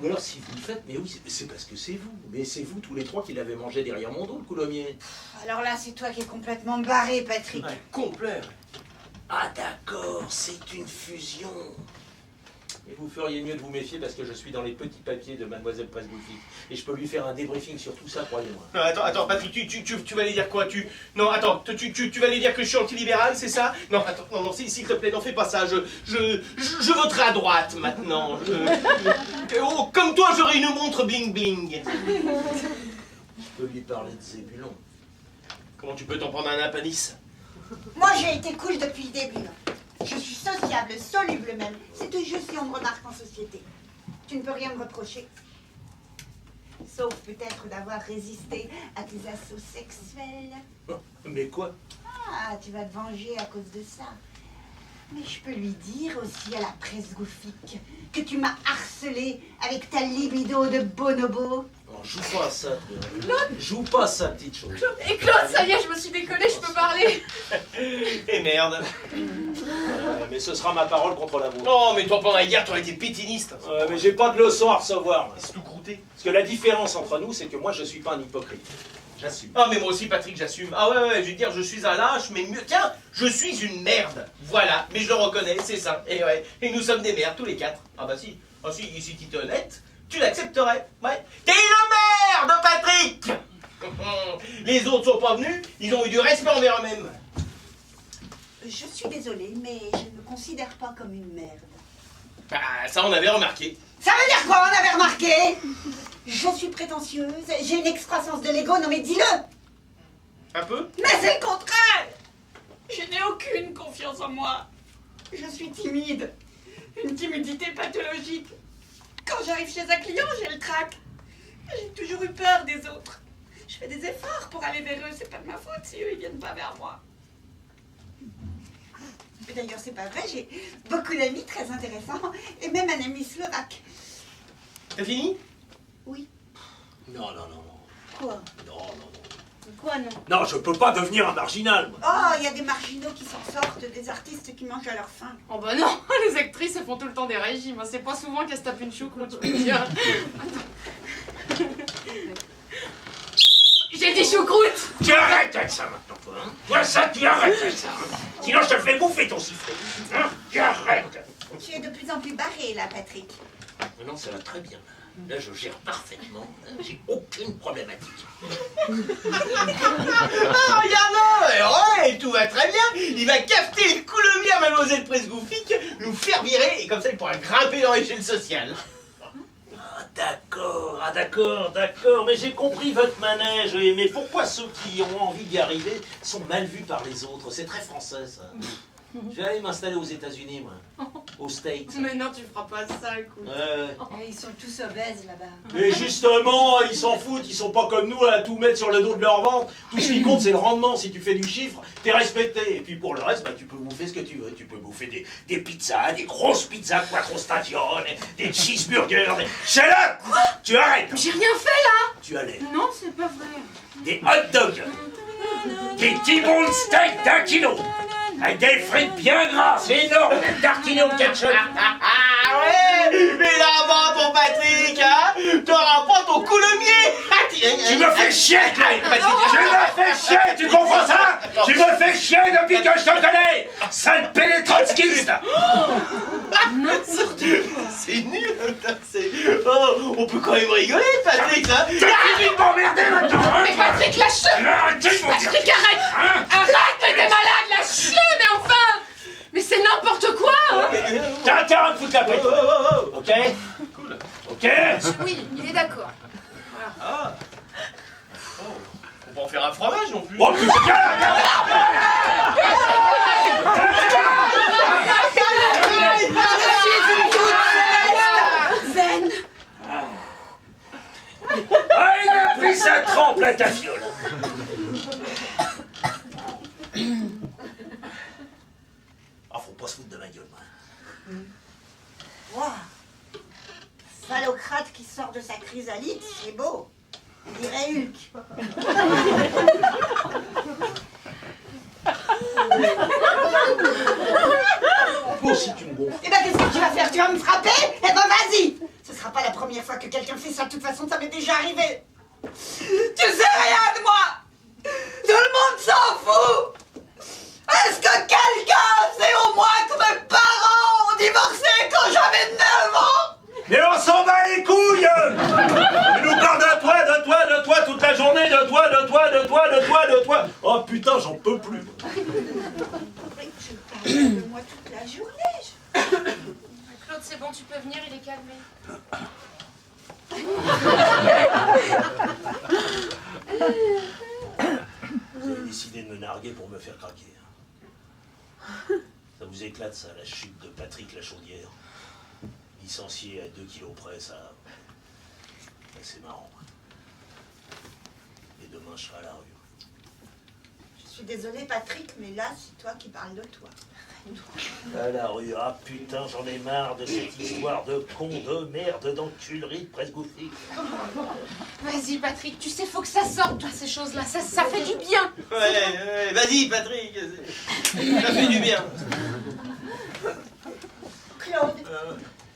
Ou alors si vous le faites, mais oui, c'est parce que c'est vous. Mais c'est vous tous les trois qui l'avez mangé derrière mon dos, le coulommiers. Alors là, c'est toi qui es complètement barré, Patrick. Ouais, complet. Ah d'accord, c'est une fusion. Et vous feriez mieux de vous méfier parce que je suis dans les petits papiers de Mademoiselle Presbouffique. Et je peux lui faire un débriefing sur tout ça, croyez-moi. Non, attends, Patrick, tu vas aller dire quoi? Non, attends, tu vas aller dire que je suis antilibéral, c'est ça? Non, attends, non, s'il te plaît, n'en fais pas ça. Je voterai à droite maintenant. Oh, comme toi, j'aurai une montre bling bling. Je peux lui parler de Zébulon. Comment tu peux t'en prendre un apanis? Moi, j'ai été cool depuis le début. Je suis sociable, soluble même. C'est tout juste si on me remarque en société. Tu ne peux rien me reprocher. Sauf peut-être d'avoir résisté à tes assauts sexuels. Mais quoi? Ah, tu vas te venger à cause de ça. Mais je peux lui dire aussi à la Presbouffique que tu m'as harcelé avec ta libido de bonobo. Non, joue pas à ça, Claude. Joue pas à ça, petite chose. Et Claude, ça y est, je me suis décollée, je peux parler. Et merde. Mais ce sera ma parole contre la vôtre. Non, mais toi, pendant la guerre, t'aurais été pétiniste. Mais j'ai pas de leçon à recevoir. C'est tout croûté. Parce que la différence entre nous, c'est que moi, je suis pas un hypocrite. J'assume. Ah, mais moi aussi, Patrick, j'assume. Ah ouais, je veux dire, je suis un lâche, mais mieux. Tiens, je suis une merde. Voilà, mais je le reconnais, c'est ça. Et ouais, et nous sommes des merdes, tous les quatre. Ah bah si. Ah si tu étais honnête, tu l'accepterais. Ouais. T'es une merde, Patrick. Les autres sont pas venus, ils ont eu du respect envers eux-mêmes. Je suis désolée, mais je ne me considère pas comme une merde. Bah, ça, on avait remarqué. Ça veut dire quoi, on avait remarqué? Je suis prétentieuse, j'ai une excroissance de l'ego, non mais dis-le. Un peu? Mais c'est le contraire. Je n'ai aucune confiance en moi. Je suis timide. Une timidité pathologique. Quand j'arrive chez un client, j'ai le trac. J'ai toujours eu peur des autres. Je fais des efforts pour aller vers eux, c'est pas de ma faute si eux ils viennent pas vers moi. Mais d'ailleurs, c'est pas vrai, j'ai beaucoup d'amis très intéressants, et même un ami slovaque. T'as fini? Oui. Non. Quoi? Non. Quoi non? Non, je peux pas devenir un marginal, moi. Oh, il y a des marginaux qui s'en sortent, des artistes qui mangent à leur faim. Oh bah non, les actrices elles font tout le temps des régimes, c'est pas souvent qu'elles se tapent une choucroute, tu peux dire. J'ai dit choucroute. Tu arrêtes avec ça maintenant, toi, hein? Toi, ça, tu arrêtes avec ça. Sinon, je te fais bouffer ton sifflet. Hein? Tu arrêtes. Tu es de plus en plus barré, là, Patrick. Non, ça va très bien. Là, je gère parfaitement. J'ai aucune problématique. Ah, regarde, ouais, tout va très bien. Il va capter le coulommiers à Mademoiselle Presbouffique, nous faire virer, et comme ça, il pourra grimper dans l'échelle sociale. Ah d'accord, mais j'ai compris votre manège, mais pourquoi ceux qui ont envie d'y arriver sont mal vus par les autres? C'est très français, ça. Je vais aller m'installer aux États-Unis, moi. Aux States. Mais non, tu feras pas ça, écoute. Ils sont tous obèses, là-bas. Et justement, ils s'en foutent, ils sont pas comme nous à tout mettre sur le dos de leur ventre. Tout ce qui compte, c'est le rendement. Si tu fais du chiffre, t'es respecté. Et puis pour le reste, bah, tu peux bouffer ce que tu veux. Tu peux bouffer des pizzas, des grosses pizzas quattro stagione, des cheeseburgers, des... Shut-up! Tu arrêtes! J'ai rien fait là. Tu allais. Non, c'est pas vrai. Des hot dogs, des T-bone steaks d'1 kilo, avec des frites bien grasses, énormes, tartinés au ketchup. Ah ouais, mais là-bas, ton Patrick, hein, t'auras pas ton coulommiers. Tu me fais chier, Clay. Tu me fais chier, tu comprends ça? Tu me fais chier depuis que je te connais, sale pénétrotskiste. C'est nul, c'est... Oh, on peut quand même rigoler, Patrick, hein. T'as fini de m'emmerder maintenant, hein? Mais Patrick, lâche-le. Arrêtez de m'en dire. Patrick, arrête. Arrête, t'es malade, lâche-le, mais enfin. Mais c'est n'importe quoi, hein. T'as intérêt à me foutre la paix. Ok? Cool. Ok? Oui, il est d'accord. Ah. Oh. On peut en faire un fromage non plus. Oh putain! Zen. Allez, puis ça trempe la ta fiole. Ah, faut pas se foutre de ma gueule, moi. Waouh. Phallocrate qui sort de sa chrysalide, c'est beau. On dirait Hulk. Bon, si tu me gonfles. Eh ben, qu'est-ce que tu vas faire? Tu vas me frapper? Eh ben, vas-y. Ce sera sera pas la première fois que quelqu'un fait ça. De toute façon, ça m'est déjà arrivé. Tu sais rien de moi. Tout le monde s'en fout. Est-ce que quelqu'un sait au moins que mes parents ont divorcé quand j'avais 9 ans? Mais on s'en bat les couilles! Tu nous parles de toi toute la journée, de toi. Oh putain, j'en peux plus. Je parle de moi toute la journée. Claude, c'est bon, tu peux venir, il est calmé. Vous avez décidé de me narguer pour me faire craquer. Ça vous éclate, ça, la chute de Patrick Lachaudière. Licencié à 2 kilos près, ça c'est marrant. Et demain, je serai à la rue. Je suis désolée, Patrick, mais là, c'est toi qui parles de toi. À la rue, ah putain, j'en ai marre de cette histoire de con, de merde, d'enculerie de presse bouffique. Vas-y, Patrick, tu sais, faut que ça sorte, toutes ces choses-là. Ça fait du bien. Ouais, vas-y, Patrick. Ça fait du bien. Claude,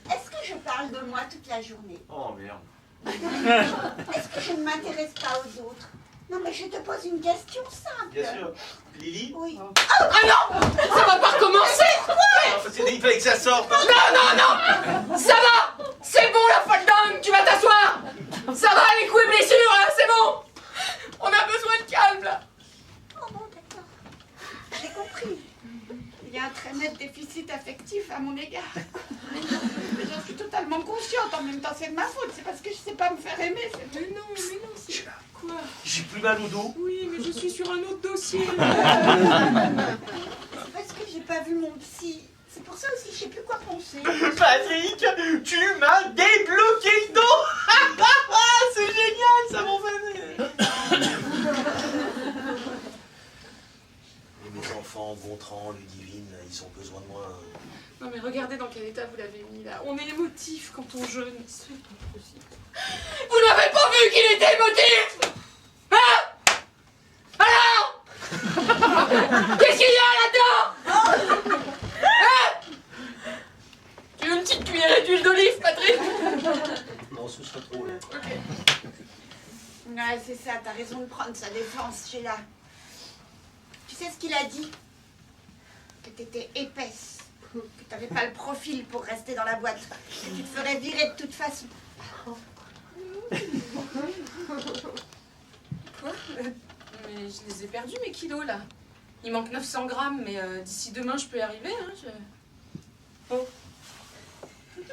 est-ce que je parle de moi toute la journée? Oh merde. Est-ce que je ne m'intéresse pas aux autres? Non, mais je te pose une question simple. Bien sûr. Lily? Oui. Ah non, ça va pas recommencer. Il fallait que ça sorte. Non, ça va. C'est bon, la folle dingue, tu vas t'asseoir. Ça va, les coups et blessures, hein, c'est bon. On a besoin de calme, là. Oh bon, d'accord. J'ai compris. Il y a un très net déficit affectif à mon égard. Mais j'en suis totalement consciente. En même temps, c'est de ma faute. C'est parce que je sais pas me faire aimer. Mais non, c'est... Quoi? J'ai plus mal au dos. Oui, mais je suis sur un autre dossier. C'est parce que j'ai pas vu mon psy. C'est pour ça aussi, je sais plus quoi penser. Patrick, tu m'as débloqué le dos. C'est génial, ça m'en fait. Et mes enfants, Gontran, Ludivine, ils ont besoin de moi. Non mais regardez dans quel état vous l'avez mis là. On est émotif quand on jeûne. C'est pas possible. Vous n'avez pas vu qu'il était émotif? Hein? Alors? Qu'est-ce qu'il y a là-dedans? Hein? Tu veux une petite cuillerée d'huile d'olive, Patrick? Non, ce serait trop là. Ok. Ouais, c'est ça, t'as raison de prendre sa défense, Sheila. Tu sais ce qu'il a dit? Que t'étais épaisse, que t'avais pas le profil pour rester dans la boîte, que tu te ferais virer de toute façon. Quoi? Mais je les ai perdus mes kilos là. Il manque 900 grammes, mais d'ici demain je peux y arriver. Hein, Oh.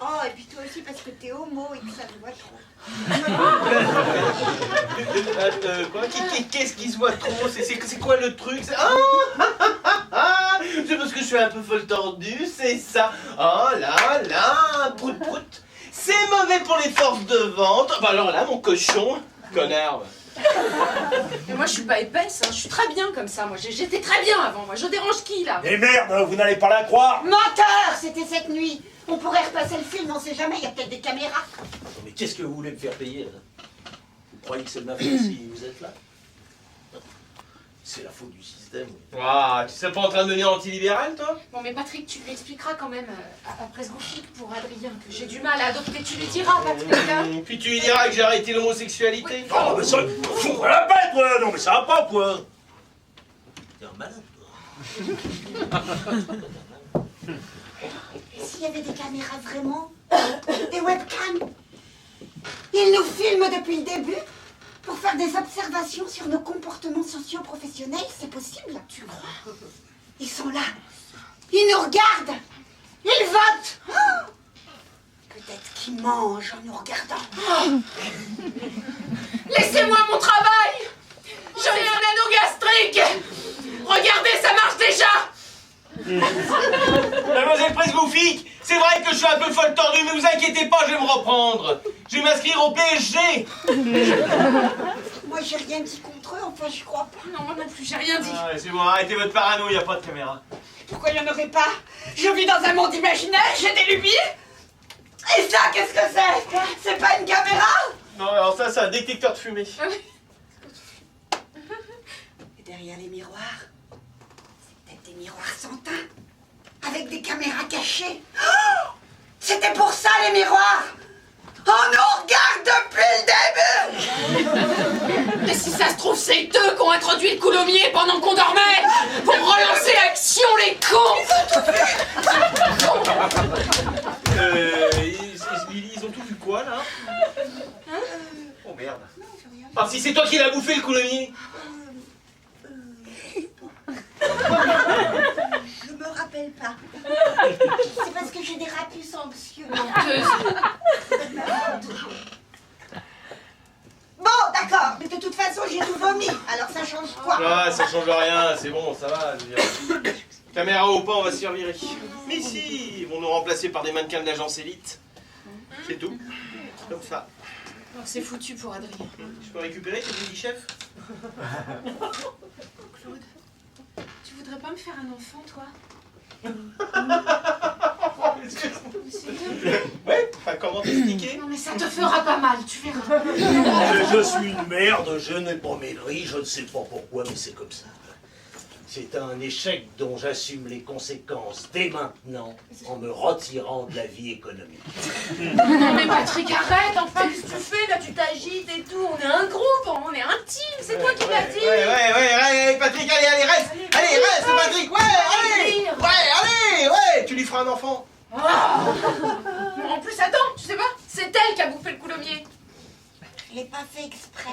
Oh, et puis toi aussi parce que t'es homo et que ça te voit trop. Quoi? Qu'est-ce qui se voit trop? C'est quoi le truc? C'est parce que je suis un peu folle tordue, c'est ça. Oh là là, prout prout. C'est mauvais pour les forces de vente. Bah alors là, mon cochon, connard. Mais moi je suis pas épaisse, hein. Je suis très bien comme ça. Moi j'étais très bien avant. Moi je dérange qui là? Et merde, vous n'allez pas la croire. Menteur! C'était cette nuit. On pourrait repasser le film, on sait jamais, il y a peut-être des caméras. Mais qu'est-ce que vous voulez me faire payer là? Vous croyez que c'est de ma faute si vous êtes là? C'est la faute du système. Waouh, tu serais pas en train de devenir antilibéral, toi? Bon mais Patrick, tu lui expliqueras quand même à Presgoufique pour Adrien que j'ai du mal à adopter. Tu lui diras, Patrick. Hein? Puis tu lui diras que j'ai arrêté l'homosexualité. Oh, mais ça, faut la bête, quoi. Non, mais ça va pas, quoi. T'es un malade, toi. Et s'il y avait des caméras vraiment? Des webcams? Ils nous filment depuis le début pour faire des observations sur nos comportements socio-professionnels, c'est possible? Tu crois? Ils sont là. Ils nous regardent. Ils votent. Oh, peut-être qu'ils mangent en nous regardant. Oh. Laissez-moi mon travail. J'en ai un anneau gastrique. Regardez, ça marche déjà. Mademoiselle Presgoufique, c'est vrai que je suis un peu folle tordue, mais vous inquiétez pas, je vais me reprendre. Je vais m'inscrire au PSG. Moi, j'ai rien dit contre eux, enfin, je crois pas. Non, moi non plus, j'ai rien dit. Ah, c'est bon, arrêtez votre parano, y a pas de caméra. Pourquoi il n'y en aurait pas? Je vis dans un monde imaginaire, j'ai des lubies. Et ça, qu'est-ce que c'est? C'est pas une caméra? Non, alors ça, c'est un détecteur de fumée. Ah oui. Et derrière les miroirs, c'est peut-être des miroirs sans teint, avec des caméras cachées. Oh, c'était pour ça, les miroirs. Oh, trouve c'est eux qui ont introduit le coulommiers pendant qu'on dormait pour relancer l'action, les cons. Ils ont tout vu quoi, là? Oh merde. Ah, si c'est toi qui l'as bouffé, le coulommier. Je me rappelle pas. C'est parce que j'ai des rapus anxieux. Bon, d'accord, mais de toute façon, j'ai tout vomi. Alors ça change quoi? Ah, ça change rien, c'est bon, ça va. Je veux dire. Caméra ou pas, on va se faire virer. Mais si, ils vont nous remplacer par des mannequins de l'agence élite. C'est tout. Comme ça. Oh, c'est foutu pour Adrien. Je peux récupérer tes petits chefs? Claude, tu voudrais pas me faire un enfant, toi? Ouais, enfin, comment t'expliquer? Non mais ça te fera pas mal, tu verras. Je suis une merde, je n'ai pas maigri, je ne sais pas pourquoi, mais c'est comme ça. C'est un échec dont j'assume les conséquences dès maintenant en me retirant de la vie économique. Non mais Patrick, arrête, enfin, qu'est-ce que tu fais là? Tu t'agites et tout, on est un groupe, on est intime, c'est toi qui l'as dit. Ouais, Patrick, allez, reste! Allez, reste, Patrick, ouais! Tu lui feras un enfant. Oh. En plus, attends, tu sais pas, c'est elle qui a bouffé le coulommier. Je l'ai pas fait exprès.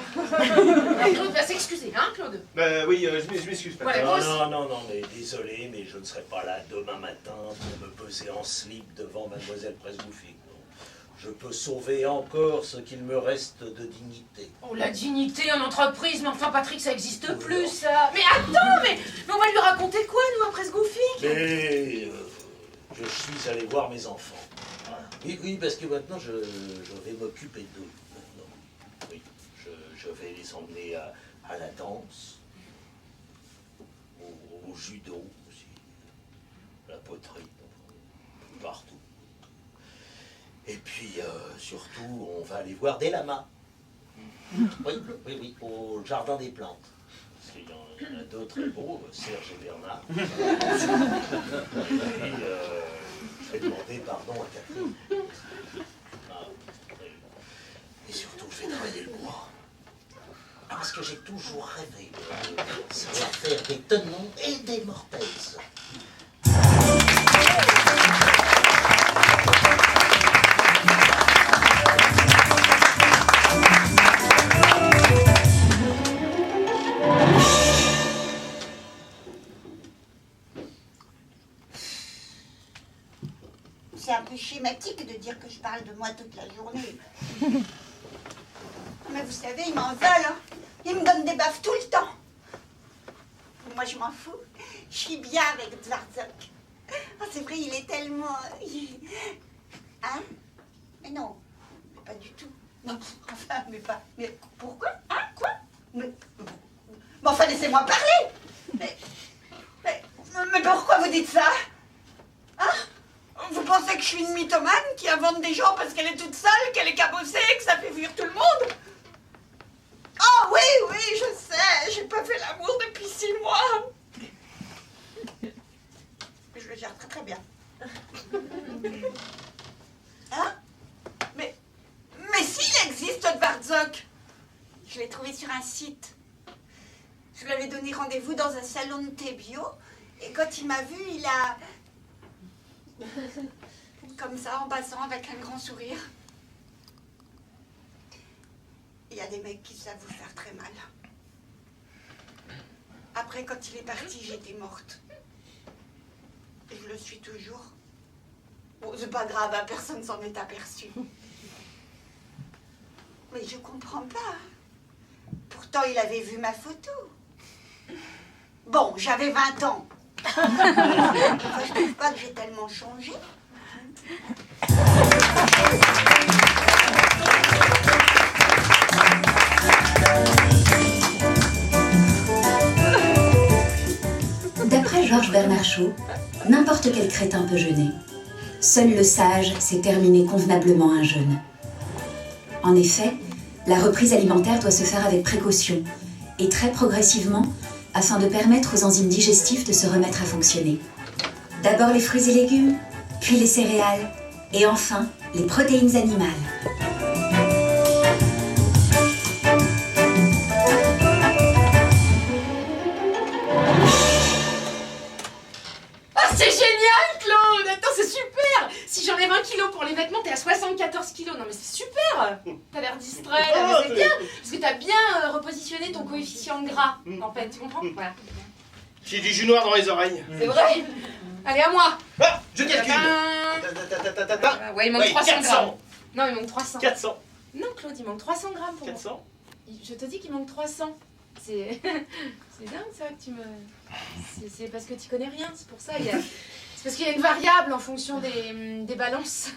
Claude va s'excuser, hein, Claude? Oui, je m'excuse, Patrick. Ouais, moi aussi. Non, mais désolé, mais je ne serai pas là demain matin pour me peser en slip devant mademoiselle Presbouffic. Je peux sauver encore ce qu'il me reste de dignité. Oh, la dignité en entreprise, mais enfin, Patrick, ça existe plus, ça. Mais attends, mais on va lui raconter quoi, nous, après ce Gouffic? Mais je suis allé voir mes enfants. Voilà. Oui, parce que maintenant, je vais m'occuper d'eux. Oui, je vais les emmener à la danse, au judo aussi, à la poterie, partout. Et puis, surtout, on va aller voir des lamas. Oui, au jardin des plantes. Parce qu'il y en a d'autres très beaux, Serge et Bernard. Et puis, je vais demander pardon à Catherine. Et surtout, je vais travailler le bois. Parce que j'ai toujours rêvé de savoir faire des tenons et des mortaises. C'est un peu schématique de dire que je parle de moi toute la journée. Mais vous savez, ils m'en veulent, hein. Ils me donnent des baffes tout le temps. Moi, je m'en fous. Je suis bien avec Dvarzok. Ah, c'est vrai, il est tellement... Hein? Mais non, mais pas du tout. Non, enfin, mais pas... Mais pourquoi? Hein? Quoi? Mais enfin, laissez-moi parler. Mais pourquoi vous dites ça? Hein? Vous pensez que je suis une mythomane qui invente des gens parce qu'elle est toute seule, qu'elle est cabossée, que ça fait fuir tout le monde? Oh oui, je sais, j'ai pas fait l'amour depuis 6 mois. Je le gère très très bien. Hein? Mais s'il existe Dvarzok, je l'ai trouvé sur un site. Je lui avais donné rendez-vous dans un salon de thé bio, et quand il m'a vu, il a... comme ça, en passant, avec un grand sourire. Il y a des mecs qui savent vous faire très mal. Après, quand il est parti, j'étais morte. Et je le suis toujours. Bon, c'est pas grave, hein, personne s'en est aperçu. Mais je comprends pas. Pourtant, il avait vu ma photo. Bon, j'avais 20 ans. Enfin, je trouve pas que j'ai tellement changé. D'après Georges Bernard Shaw, n'importe quel crétin peut jeûner. Seul le sage sait terminer convenablement un jeûne. En effet, la reprise alimentaire doit se faire avec précaution et très progressivement afin de permettre aux enzymes digestifs de se remettre à fonctionner. D'abord les fruits et légumes, puis les céréales et enfin les protéines animales. j'enlève 1 kilo pour les vêtements, t'es à 74 kilos. Non mais c'est super. T'as l'air distrait, là, mais c'est bien. Parce que t'as bien repositionné ton coefficient de gras, en fait, tu comprends? Voilà. J'ai du jus noir dans les oreilles. C'est vrai. Allez, à moi. Ah, je calcule. Ouais, il manque Ouais, 300 400. grammes. Non, il manque 300. 400. Non, Claude, il manque 300 grammes pour moi. 400. Je te dis qu'il manque 300. C'est c'est dingue ça que tu me... C'est parce que tu connais rien, c'est pour ça. C'est parce qu'il y a une variable en fonction des balances.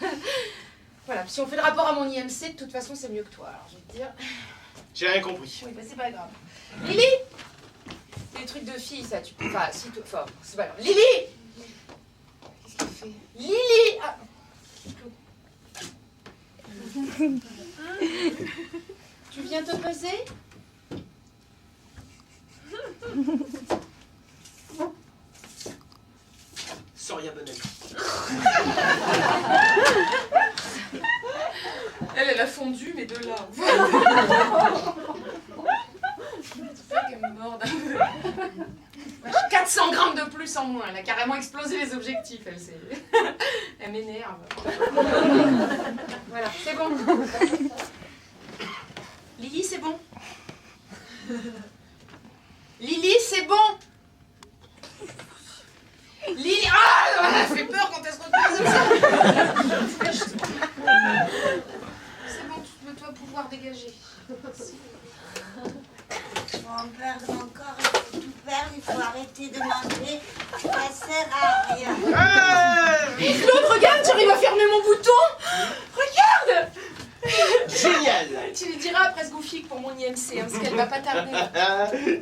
Voilà, si on fait le rapport à mon IMC, de toute façon c'est mieux que toi. Alors je vais te dire... J'ai rien compris. Oui, bah c'est pas grave. Lily! C'est des trucs de filles ça, tu peux... Enfin, si toi... Enfin, c'est pas grave. Lily! Qu'est-ce qu'elle fait? Lily! Ah. Tu viens te peser? Soria Bonnet. Elle a fondu, mais de là. C'est pas qu'elle me morde. 400 grammes de plus en moins. Elle a carrément explosé les objectifs. Elle m'énerve. Voilà, c'est bon. Lily, c'est bon. Lily, c'est bon. Lily, ah, elle fait peur quand elle se retrouve comme ça. C'est bon, tu dois pouvoir dégager. Tu vas en perdre encore, il faut tout perdre, il faut arrêter de manger, ça sert à rien. Claude, regarde, j'arrive à fermer mon bouton. Regarde. Génial. Tu lui diras après ce gouffique pour mon IMC, hein, parce qu'elle va pas tarder.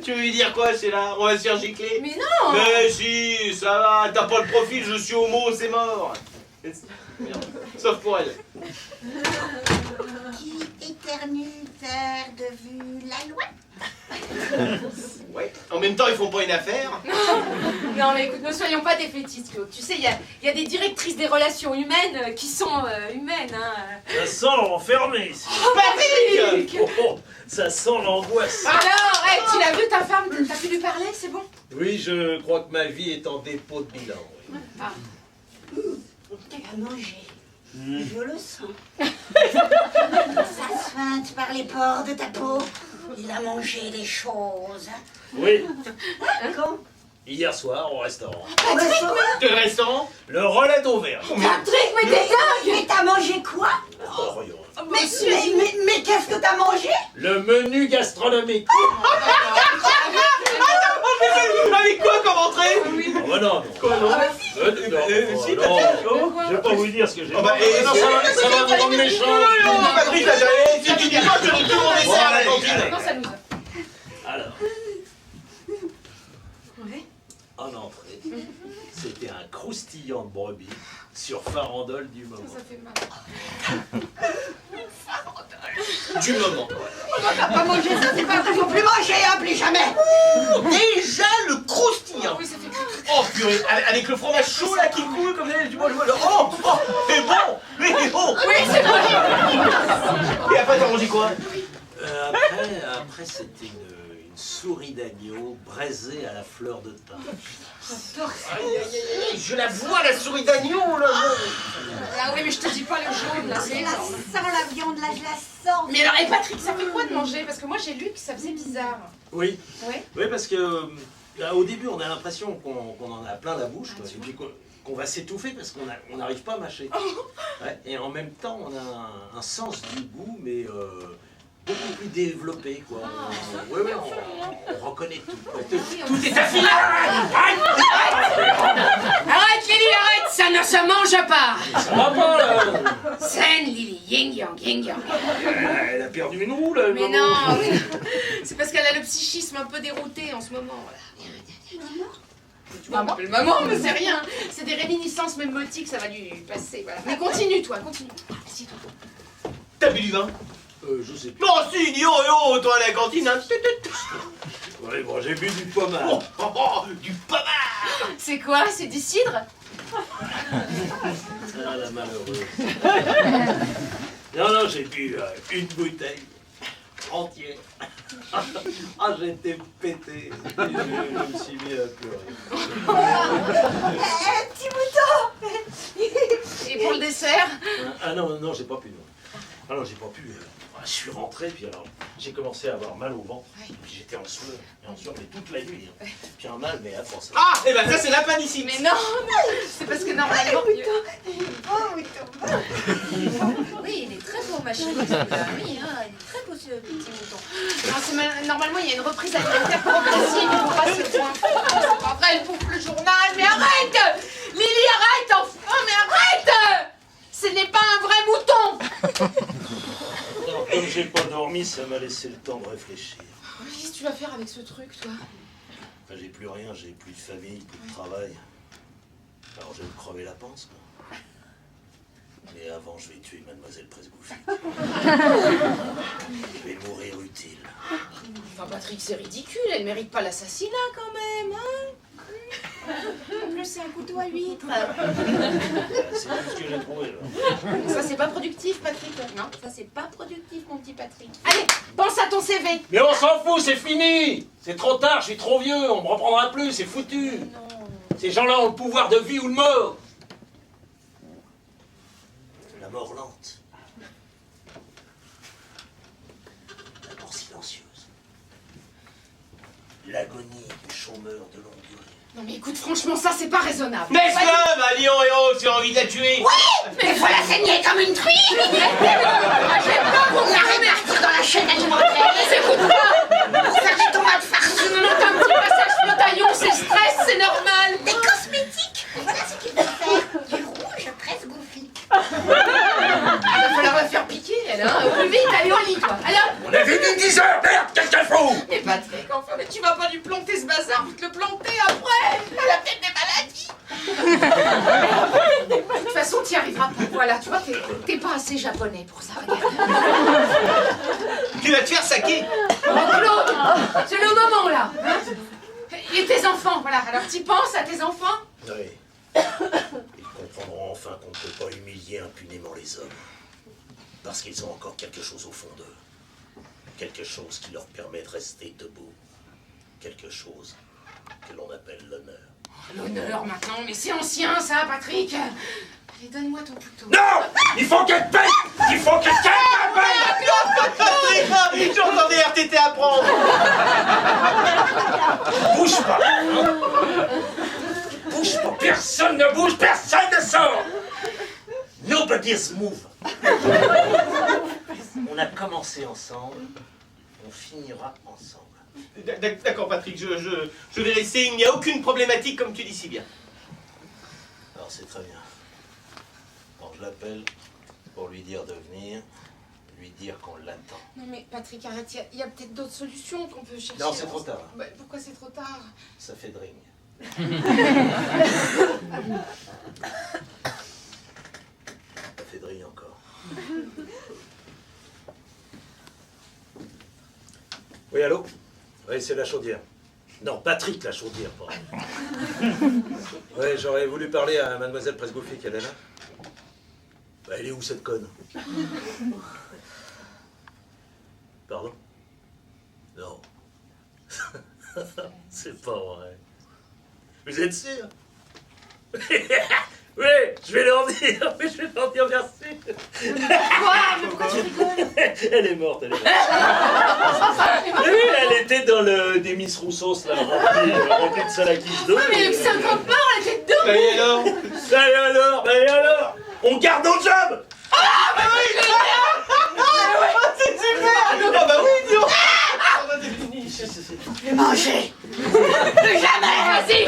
Tu veux lui dire quoi, c'est là? On va se faire gicler? Mais non. Mais si, ça va, t'as pas le profil, je suis homo, c'est mort. Merde. Sauf pour elle. Qui éternue perd de vue la loi. Ouais. En même temps, ils font pas une affaire. Non, mais écoute, ne soyons pas défaitistes, Claude. Tu sais, il y a des directrices des relations humaines qui sont humaines, hein. Ça sent l'enfermé ici. Patrick! Oh, ça sent l'angoisse. Alors, hey, tu l'as vu ta femme? T'as pu lui parler? C'est bon? Oui, je crois que ma vie est en dépôt de bilan. Oui. Ah. Tu vas manger. Je le sens. Ça suinte par les pores de ta peau. Il a mangé des choses. Oui, Quand? hier soir au restaurant. Au restaurant? De restaurant? Le relais d'Auvergne. Patrick, mais t'es dingue! Mais t'as mangé quoi? Oh, rien. Mais qu'est-ce que t'as mangé? Le menu gastronomique. Avec quoi comme entrée? Oh, bah non, non. Quoi, non? Oh, non. Je vais pas vous dire ce que j'ai Oh, bah, mangé. Non, ça va vous rendre méchant. Non, Patrick, là, si tu dis pas, je retourne mon dessert à la cantine. Non, ça nous a... Alors, Ouais. en entrée, c'était un croustillant de brebis sur farandole du moment. Ça fait mal. Du moment. T'as pas mangé ça, c'est pas... Faut plus manger, hein, plus jamais. Déjà le croustillant. Oui, ça fait... Oh purée, avec le fromage chaud là qui coule comme ça, tu vois, oh, c'est bon, mais bon. Oui, c'est bon. Et après t'as mangé quoi? Après c'était une souris d'agneau braisée à la fleur de thym. Je la vois la souris d'agneau là. Ah oui, mais je te dis pas le jaune, là, Je c'est la énorme. sens, la viande, là, je la sens. Mais alors, et Patrick, ça fait quoi de manger? Parce que moi, j'ai lu que ça faisait bizarre. Oui, Ouais. oui parce que là, au début on a l'impression qu'on en a plein la bouche, quoi, et puis qu'on va s'étouffer parce qu'on n'arrive pas à mâcher. Ouais, et en même temps on a un sens du goût, mais beaucoup plus développé, quoi. On reconnaît tout. Quoi. Tout est affiné. Arrête, Lily, arrête! Ça ne se mange pas! Ça va pas là. Scène, Lily, yin-yang, yin-yang. Elle a perdu une roue là. Mais maman. non, oui. C'est parce qu'elle a le psychisme un peu dérouté en ce moment. Voilà. Tu vois, on m'appelle maman, mais c'est rien. C'est des réminiscences mémotiques, ça va lui passer. Voilà. Mais continue, toi, continue. Assieds-toi. T'as bu du vin? Je sais plus. Non, si, yo, toi à la cantine, hein. Ouais, bon, j'ai bu du pommard. Du pomard. C'est quoi? C'est du cidre? Ah, la malheureuse. Non, j'ai bu une bouteille. entière. Ah, j'étais pété. Je me suis mis à pleurer. Petit mouton. Et pour le dessert? Ah non, non, j'ai pas pu. Non. Ah non, j'ai pas pu. Je suis rentré, puis alors, j'ai commencé à avoir mal au ventre. Ouais. Puis j'étais en sueur, mais toute la nuit. Hein. Puis un mal, mais atroce. Ah, et ben ça c'est l'appendicite. Mais non, c'est parce que normalement... Oh, mouton. Oui, il est très beau, ma chérie, celui-là. Oui, hein, il est très beau, ce petit mouton. Non, normalement, il y a une reprise alimentaire progressive, il faut pas se joindre. C'est pas vrai, elle bouffe le journal, mais arrête! Lily, arrête, enfin, mais arrête! Ce n'est pas un vrai mouton! Alors, comme j'ai pas dormi, ça m'a laissé le temps de réfléchir. Qu'est-ce que tu vas faire avec ce truc, toi? Enfin, j'ai plus rien, j'ai plus de famille, plus de travail. Alors je vais me crever la panse, quoi. Mais avant, je vais tuer mademoiselle Presgouffy. Je vais mourir utile. Enfin, Patrick, c'est ridicule, elle mérite pas l'assassinat, quand même, hein? En plus, c'est un couteau à huître. C'est tout ce que j'ai trouvé, là. Ça, c'est pas productif, Patrick. Non, ça, c'est pas productif, mon petit Patrick. Allez, pense à ton CV. Mais on s'en fout, c'est fini. C'est trop tard, je suis trop vieux, on me reprendra plus, c'est foutu. Non. Ces gens-là ont le pouvoir de vie ou de mort. La mort lente. La mort silencieuse. L'agonie du chômeur de longue durée. Non, mais écoute, franchement, ça, c'est pas raisonnable. Mais ça, bah Lyon et oh, tu as envie de la tuer. Mais faut la saigner comme une truie. J'aime pas qu'on arrive partir dans la chaîne alimentaire. Écoute pas. Pour faire des tomates farcies. Non, non, t'as un petit passage flottaillon, c'est le stress, c'est normal. Des cosmétiques. Voilà ce qu'il faut faire. Du rouge Presgouffy. Il va falloir la faire piquer, elle, hein. Au plus vite, allez au lit, toi. Alors. On a vu d'une 10 heures, merde, qu'est-ce qu'elle fout? Mais Patrick, enfin, mais tu vas pas lui planter ce bazar pour te le planter après. Elle a peut-être des maladies. De toute façon, t'y arriveras pas. Voilà, tu vois, t'es pas assez japonais pour ça, regarde. Tu vas te faire saquer. Oh, Claude, c'est le moment, là. Hein, et tes enfants, voilà. Alors, t'y penses à tes enfants? Oui. Ils comprendront enfin qu'on ne peut pas humilier impunément les hommes. Parce qu'ils ont encore quelque chose au fond d'eux. Quelque chose qui leur permet de rester debout. Quelque chose que l'on appelle l'honneur. L'honneur, maintenant, mais c'est ancien, ça, Patrick. Allez, donne-moi ton couteau. Non! Il faut qu'elle paye! Il faut que quelqu'un paye! Patrick, j'entendais RTT apprendre. Bouge pas! Hein? Bouge pas! Personne ne bouge, personne ne sort! Nobody's move! On a commencé ensemble, on finira ensemble. D'accord, Patrick, je vais laisser. Il n'y a aucune problématique, comme tu dis si bien. Alors c'est très bien. Alors je l'appelle pour lui dire de venir, lui dire qu'on l'attend. Non, mais Patrick, arrête, il y a peut-être d'autres solutions qu'on peut chercher. Non, c'est trop tard. Bah, pourquoi c'est trop tard? Ça fait dring. Ça fait dring encore. Oui, allô? Oui, c'est la chaudière. Non, Patrick, la chaudière, pardon. Oui, j'aurais voulu parler à mademoiselle Presgouffy, qu'elle est là. Bah, elle est où, cette conne? Pardon? Non. C'est pas vrai. Vous êtes sûr? Oui, je vais leur dire. Oui, je vais leur dire merci. Pourquoi tu rigoles? Elle est morte, elle est morte. Oui, elle était dans le des Miss Roussos, là, remplie de salakis d'eau. Oui, mais 50 morts, elle était dedans. Et alors? Et alors? On garde nos jobs. Ah, bah oui! C'est super! Ah, bah oui, dis donc! Le manger. Plus jamais. Vas-y.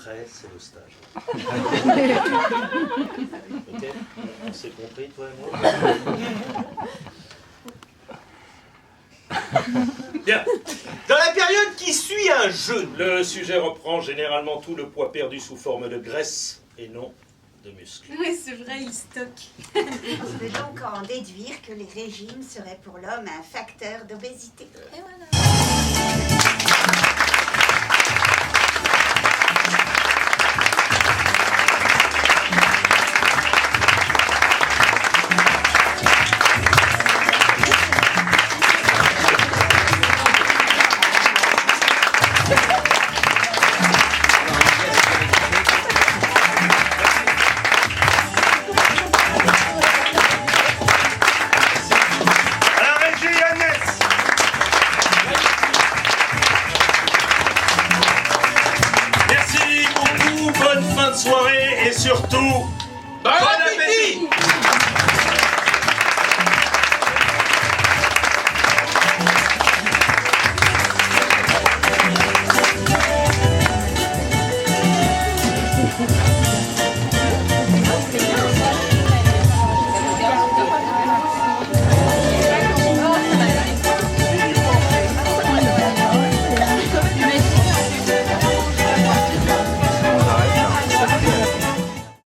après, c'est le stage. Ok? On s'est compris, toi et moi? Bien. Dans la période qui suit un jeûne, Le sujet reprend généralement tout le poids perdu sous forme de graisse et non de muscles. Oui, c'est vrai, il stocke. On peut donc en déduire que les régimes seraient pour l'homme un facteur d'obésité. Et voilà. Alors, Régie, Agnès! Merci beaucoup, bonne fin de soirée et surtout, bon appétit!